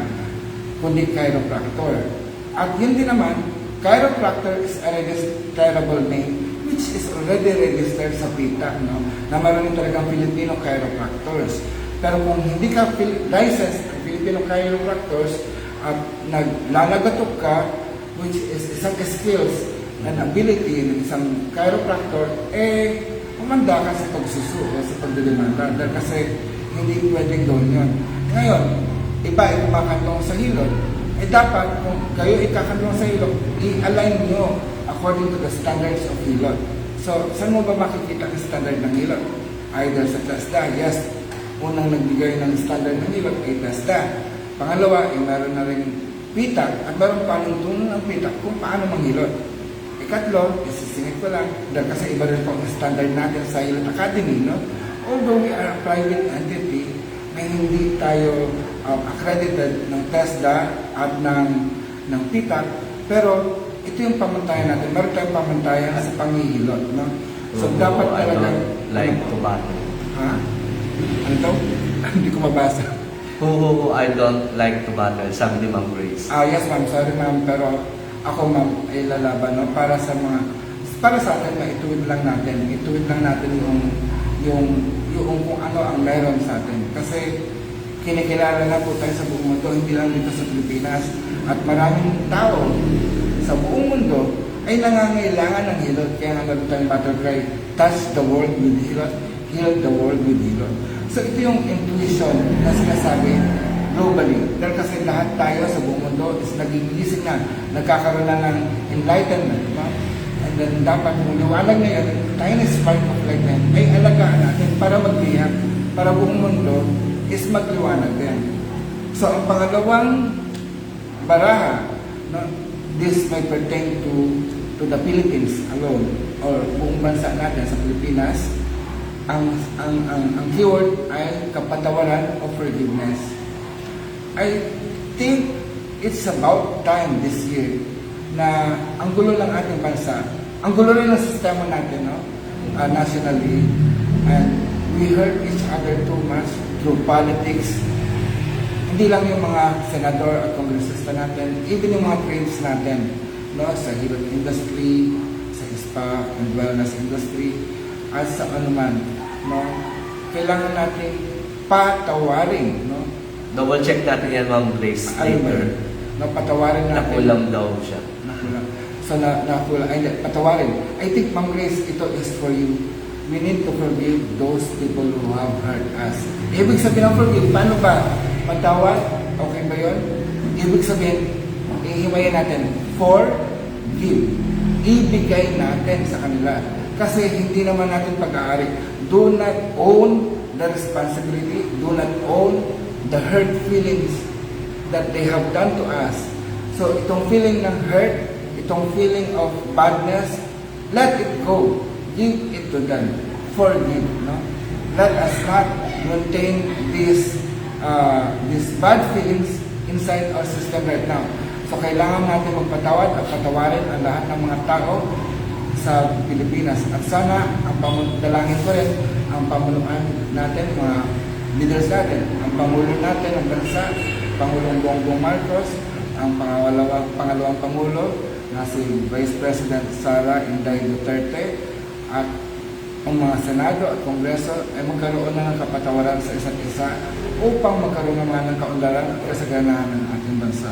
kundi chiropractor. At yun din naman, chiropractor is a registerable name which is already registered sa PITA, no? Na marami talagang Filipino chiropractors. Pero kung hindi ka licensed ng Filipino chiropractors at naglalagatok ka, which is isang skills and ability ng isang chiropractor, umanda ka sa pagsusuo, sa pagdedemanda. Dahil kasi hindi pwedeng gawin yun. Ngayon, iba ay kumakantong sa hilot. Dapat kung kayo ikakantong sa hilot, i-align nyo. Ako according to the standards of hilot. So, saan mo ba makikita ang standard ng hilot? Either sa TESDA, yes, unang nagbigay ng standard ng hilot ay TESDA. Pangalawa, meron na rin PITAC at meron pa ng tunong ng PITAC kung paano manghilot. Ikatlo, isisingit ko lang, dahil kasi iba rin po ang standard natin sa Hilot Academy, no? Although we are a private entity na hindi tayo accredited ng TESDA at ng PITAC, pero ito yung pamantayan natin. Meron tayong pamantayan sa panghihilot, no? So, dapat I talaga... don't like to battle. Ha? Ano daw? Hindi ko mabasa. I don't like to battle. Sabi ni Ma'am Grace. Yes ma'am, sorry ma'am, pero ako ma'am ay lalaban, no? Para sa atin, ituwid lang natin yung kung ano ang meron sa atin. Kasi kinikilala na po tayo sa buong mundo, hindi lang dito sa Pilipinas. At maraming tao sa buong mundo ay nangangailangan ng hilot. Kaya nga naluto tayong battle cry, touch the world with hilot, heal the world with hilot. So ito yung intuition na sinasabi globally. Dahil kasi lahat tayo sa buong mundo is nagigising na, nagkakaroon na ng enlightenment. No? And then dapat yung liwanag na yun, tayo na spark of light na yun, ay alagaan natin para magliyak, para buong mundo is magliwanag din. So ang pangalawang baraha, no, this may pertain to the Philippines alone or buong bansa natin sa Pilipinas. Ang keyword ay kapatawaran o forgiveness. I think it's about time this year na ang gulo ng ating bansa, ang gulo rin ng sistema natin, no? Nationally, and we hurt each other too much through politics. Hindi lang yung mga senador at kongresista natin, even yung mga trades natin, no? Sa hilot industry, sa spa and wellness industry, at sa anuman, no? Kailangan natin patawarin, no? Double check natin yan, Ma'am Grace, later. No, patawarin natin. Nakulam daw siya. Nakulam. So, patawarin. I think, Ma'am Grace, ito is for you. We need to forgive those people who have hurt us. Ibig sabihin ng forgive, paano ba? Patawad? Okay ba yun? Ibig sabihin, ihimayin natin, forgive. Ibigay natin sa kanila. Kasi hindi naman natin pag-aari. Do not own the responsibility. Do not own the hurt feelings that they have done to us. So, itong feeling ng hurt, itong feeling of badness, let it go. Give it to them. Forgive. No? Let us not maintain these bad feelings inside our system right now. So, kailangan natin magpatawad at patawarin ang lahat ng mga tao sa Pilipinas. At sana, dalangin ko rin, ang pamunuan natin, mga leaders natin, ang Pangulo natin, ang bansa, Pangulong Bongbong Marcos, ang pangalawang Pangulo, na si Vice President Sara Inday Duterte, at ang mga Senado at Kongreso ay magkaroon na ng kapatawaran sa isa't isa upang magkaroon naman ng kaunlaran at kasaganahan ng ating bansa.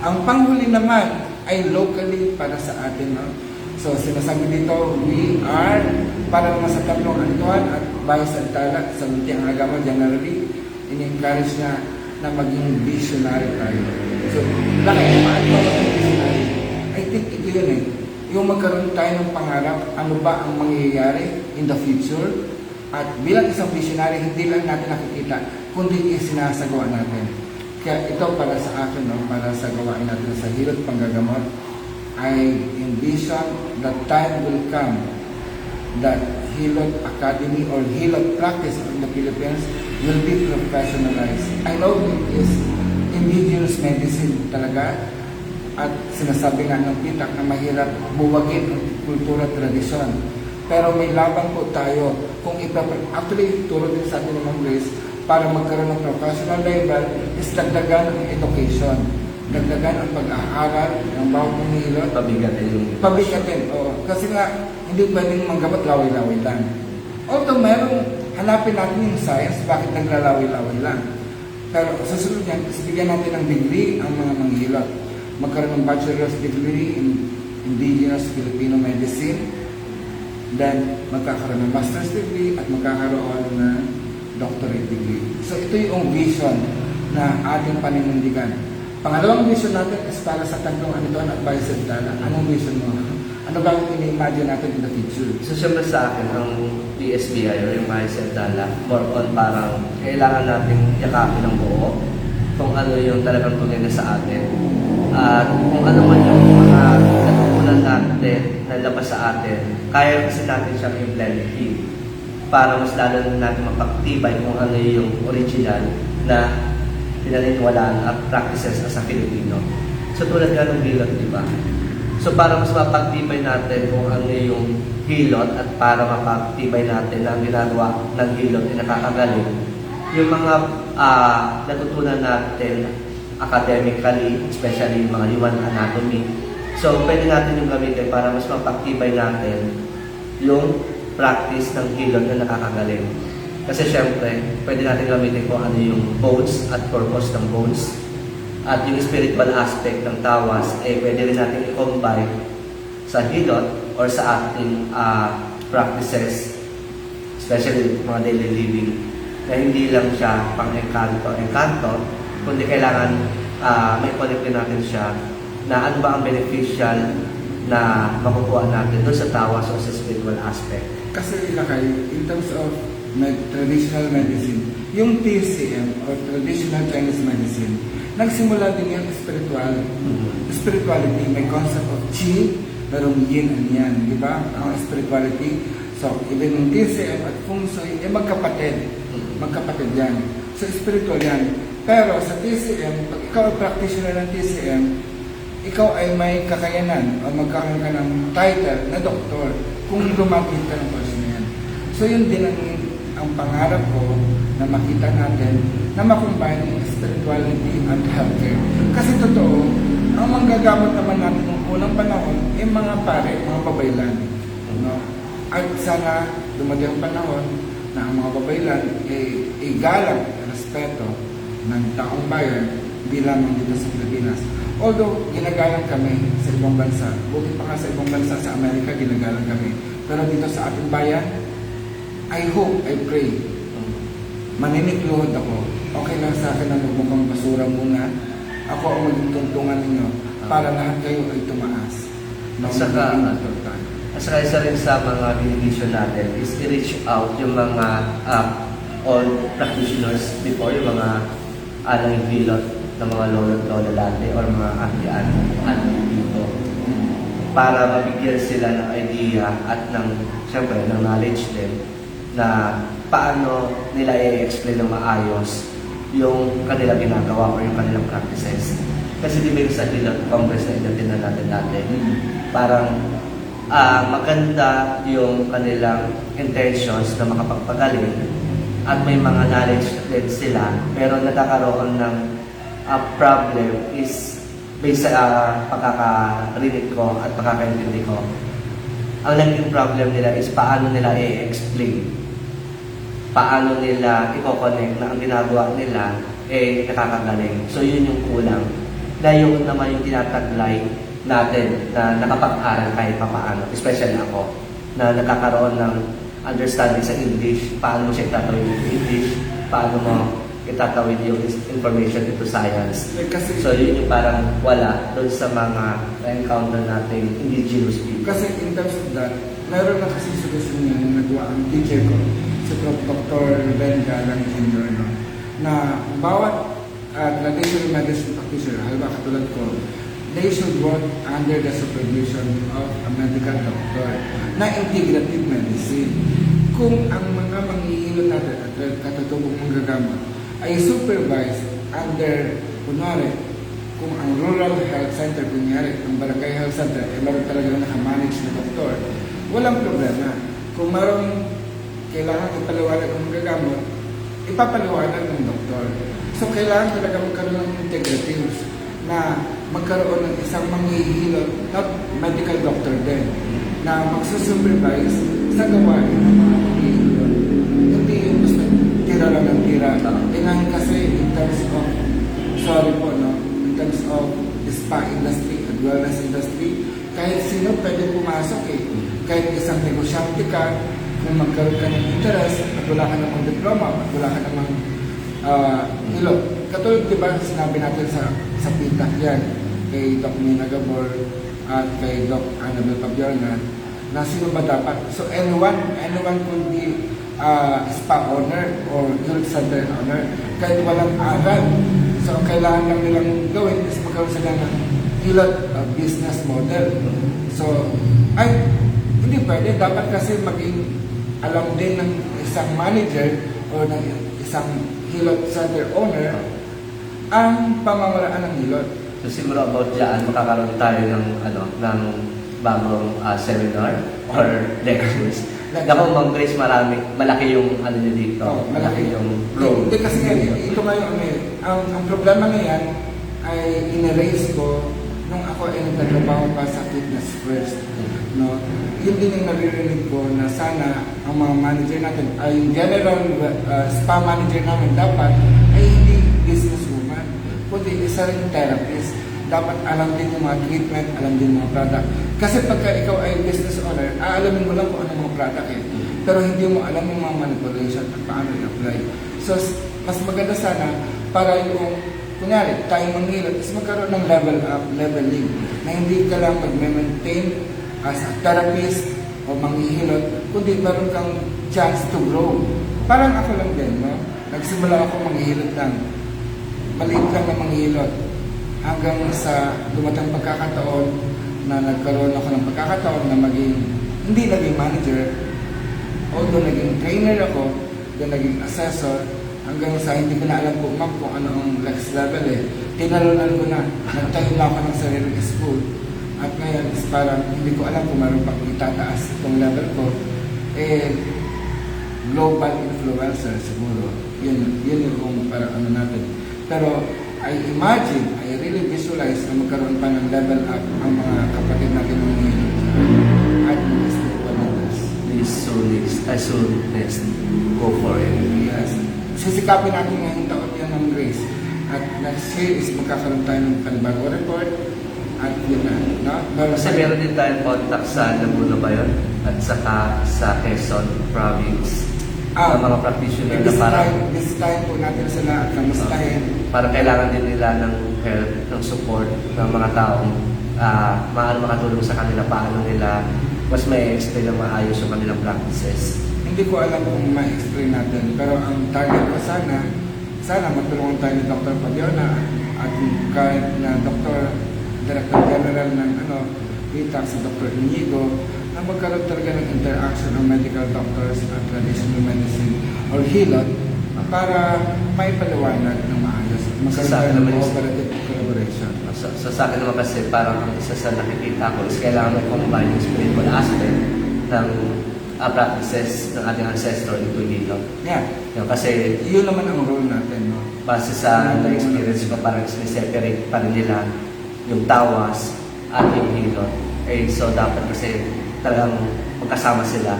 Ang panghuli naman ay locally para sa atin. No? So, sinasabi dito, we are, para naman sa tatlong antuan at Bahay Santala, sa Muntiang Agama generally, in-encourage niya na maging visionary tayo. So, bakit? Paano ba maging visionary? I think ito yun eh. Yung magkaroon tayo ng pangarap, ano ba ang mangyayari in the future? At bilang isang visionary, hindi lang natin nakikita, kundi isinasagawa natin. Kaya ito para sa akin, no, para sa gawain natin sa Hilot Panggagamot, I envision that time will come that Hilot Academy or Hilot practice in the Philippines will be professionalized. I know it is indigenous medicine talaga at sinasabi nga ng PITAC na mahirap buwagin ang kultura at tradisyon. Pero may laban po tayo kung actually turo din sa atin ng Grace para magkaroon ng professional level is dagdagan ang education. Dagdagan ang pag-aaral ng bawat manghihilot. Pabigatin yung... Pabigatin, oo. Kasi nga, hindi pwedeng manggamot laway-laway lang. Although hanapin natin yung science, bakit naglalaway-laway lang. Pero sa sunod niyan, bigyan natin ng degree ang mga manghihilot. Magkaroon ng bachelor's degree in indigenous Filipino medicine. Then, magkakaroon ng master's degree at magkakaroon ng doctorate degree. So, ito yung vision na ating paninindigan. Pangalawang vision natin is para sa tatlong anituan at Bahay Santala. Anong vision mo? Ano Ano ba ang ini-imagine natin in the future? So, syempre sa akin, ang PSBI or yung Mindset Dala, more on parang kailangan natin yakapin ng buo kung ano yung talagang tunay na sa atin. At kung ano man yung mga natutunan natin na labas sa atin, kaya kasi natin siyang implementing para mas lalo natin mapagtibay kung ano yung original na pinaniniwalaan at practices as a Filipino. So tulad nga ng hilot, di ba? So para mas mapagtibay natin kung ano yung hilot at para mapagtibay natin na ang ginagawa ng hilot ay nakakagaling, yung mga natutunan natin academically, especially yung mga human anatomy. So pwede natin yung gamitin para mas mapagtibay natin yung practice ng hilot na nakakagaling. Kasi syempre, pwede natin gamitin kung ano yung bones at purpose ng bones. At yung spiritual aspect ng tawas, pwede rin natin i-combine sa hilot or sa ating practices, especially mga daily living, na hindi lang siya pang-engkanto, kundi kailangan may connect din natin siya na ano ba ang beneficial na makukuha natin doon sa tawas o sa spiritual aspect. Kasi Lakay, in terms of traditional medicine, yung TCM or traditional Chinese medicine, nagsimula din yung spirituality. May concept of Qi, merong Yin and Yang, di ba? Ang spirituality. So, even yung TCM at Feng Shui, magkapatid. Magkapatid yan. So, spiritual yan. Pero sa TCM, pag ikaw ay practitioner ng TCM, ikaw ay may kakayanan o magkakaroon ka ng title na doktor kung lumapit ka ng course na yan. So yun din ang pangarap ko na makita natin na makombine yung spirituality and healthcare. Kasi totoo, ang manggagamot naman natin ng unang panahon ay mga pare, mga babaylan. No? At sana dumating ang panahon na ang mga babaylan ay igalang, respeto ng taong bayan bilang dito sa Pilipinas. Although, ginagalang kami sa ibang bansa. Buti pa nga sa ibang bansa, sa Amerika, ginagalang kami. Pero dito sa ating bayan, I hope, I pray, maninikluhod ako. Okay lang sa akin na magmukhang basura muna. Ako ang maging tuntungan ninyo para lahat kayo ay tumaas. At saka isa rin sa mga binivision natin is i-reach out yung mga all practitioners before, yung mga alang hilot ng mga lola dati or mga auntie dito para mabigyan sila ng idea at syempre ng knowledge din na paano nila i-explain ng maayos yung kanilang ginagawa or yung kanilang practices. Kasi di ba yung sa Hilot Congress na inatindan natin dati, parang maganda yung kanilang intentions na makapagpagaling at may mga knowledge din sila pero nagkakaroon ng problem is based sa pagkakarinig ko at pagkakaintindi ko. Ang naging problem nila is paano nila i-explain, paano nila i-connect na ang ginagawa nila nakakagaling. So yun yung kulang. Na yun naman yung tinataglay natin na nakapag-aral kahit pa paano, especially ako, na nakakaroon ng understanding sa English, paano mo siya itatawid yung English, paano mo itatawid yung information into science. Kasi, so yun yung parang wala doon sa mga na-encounter nating indigenous people. Kasi in terms of that, meron na kasi solusyon niya na nagawa ang teacher ko, si Prof. Dr. Ben Galang Jr. No? Na bawat traditional medicine practitioner, halimbawa katulad ko, they should work under the supervision of a medical doctor na integrative medicine. Kung ang mga manghihilot natin at katutubong manggagamot ay supervised under, kunwari, kung ang rural health center, kunyari, ang barangay health center, meron talaga nakamanage na doktor, walang problema. Kung marong kailangan ipaliwanag ng magagamot, ipapaliwanag ng doktor. So, kailangan talaga magkaroon ng integratives na magkaroon ng isang manghihilot, not medical doctor din, na magsusupervise sa gawain ng mga manghihilot. Hindi yung gusto tira lang ng tira. Tingnan kasi in terms of, sorry po, no? In terms of spa industry at wellness industry, kahit sino pwede pumasok eh. Kahit isang negosyante ka, kung magkaroon ka ng interest at wala ka namang diploma at wala ka namang hilot. Katulad diba sinabi natin sa PITAC yan, kay Doc Nina Gabor at kay Doc Honorable Fabiana, na sino ba dapat. So anyone could be spa owner or health center owner, kahit walang aral. So ang kailangan lang nilang gawin is magkaroon sila ng hilot business model. So, hindi pwede. Dapat kasi maging alam din ng isang manager o ng isang hilot center owner ang pamamaraan ng hilot. So siguro about dyan, makakaroon tayo ng bagong seminar or lectures. Ako, Ma'am Grace, malaki yung niya dito. Malaki yung role. Hindi kasi ito nga yung ang problema na yan ay in-erase ko nung ako ay nagtatrabaho pa sa Fitness First. No? Yun din yung naririnig ko na sana ang mga manager natin, ay yung general spa manager namin dapat ay hindi businesswoman, kundi isa rin therapist. Dapat alam din yung mga treatment, alam din yung mga product. Kasi pagka ikaw ay business owner, aalamin mo lang kung ano mga product eh. Pero hindi mo alam yung mga manipulation at paano i-apply. So, mas maganda sana para yung, kunyari, tayo manghilot, is magkaroon ng level up, leveling, na hindi ka lang mag-maintain as a therapist o manghihilot, kundi meron kang chance to grow. Parang ako lang din, no? Nagsimula ako manghihilot lang. Maliit lang na manghihilot. Hanggang sa dumatang pagkakataon na nagkaroon ako ng pagkakataon na hindi naging manager, although naging trainer ako, then naging assessor, hanggang sa hindi ko na alam kung ano ang next level eh. Tinalunan ko na, nagtayo na ako ng sariling school. At ngayon is parang hindi ko alam kung meron pang itataas itong level ko. Global influencer siguro. Yun yung parang natin. Pero I really visualize na magkaroon pa ng level up ang mga kapatid natin ng ngayon at mga spiritual leaders. So next, go for it. Yes. Sisikapin natin ngayong taon yan ng Grace. At next year is magkakaroon tayo ng panibagong report at yun na. No? Kasi meron din tayong contact sa Laguna ba yun? At saka sa Quezon Province. Sa mga practitioner na parang bisitahin po natin sila at kamustahin. Parang kailangan din nila ng help, ng support ng mga taong makatulong sa kanila, paano nila mas may explain na maayos yung kanilang practices. Hindi ko alam kung ma-explain natin, pero ang target ko sana matulungan tayo ni Dr. Fabiana at kahit na Director General ng PITAC, si Dr. Inigo, na magkaroon talaga ng interaction ng medical doctors at traditional medicine or hilot para maipaliwanag ng maayos. Magkaroon tayo ng cooperative collaboration. Sa akin naman kasi parang ang isa sa nakikita ko is kailangan mo combine yung spiritual aspect ng practices ng ating ancestor into hilot. Yeah. Kasi yun naman ang role natin. No? Base sa na-experience ko, parang sineseparate pa rin nila yung tawas at yung hilot. So dapat kasi talagang magkasama sila.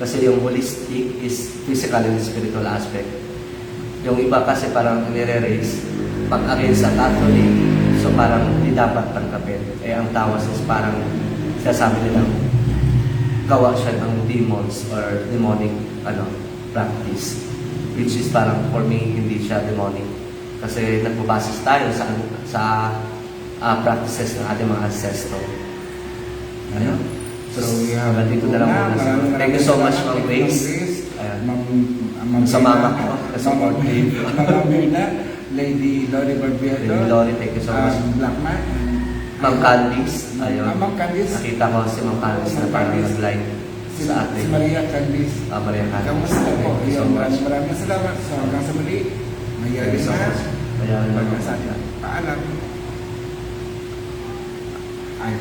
Kasi yung holistic is physical and spiritual aspect. Yung iba kasi parang nire-raise pag against sa Catholic, so parang hindi dapat tanggapin. Ang tawas is parang sinasabi nilang gawa siya ng demons or demonic practice. Which is parang for me, hindi siya demonic. Kasi nagbabasis tayo sa practices ng ating mga ancestor. Ayun. So, dito na lang muna. Thank you so much, Ma'am Grace. Sa mama ko, support me. Ma'am Mirna, Lady Lori Barbiedo. Lady Lori, thank you so much. Blackman. Ma'am Candice. Ayun. Ma'am Candice. Nakita ko si Ma'am Candice na parang nag-live sa atin. Si Maria Candice. Maria Candice. Kamusta po? Thank you so much. Maraming salamat. So, hanggang sa muli. Mayari na. Mayari na. Pagkasada. Paalam. Ay.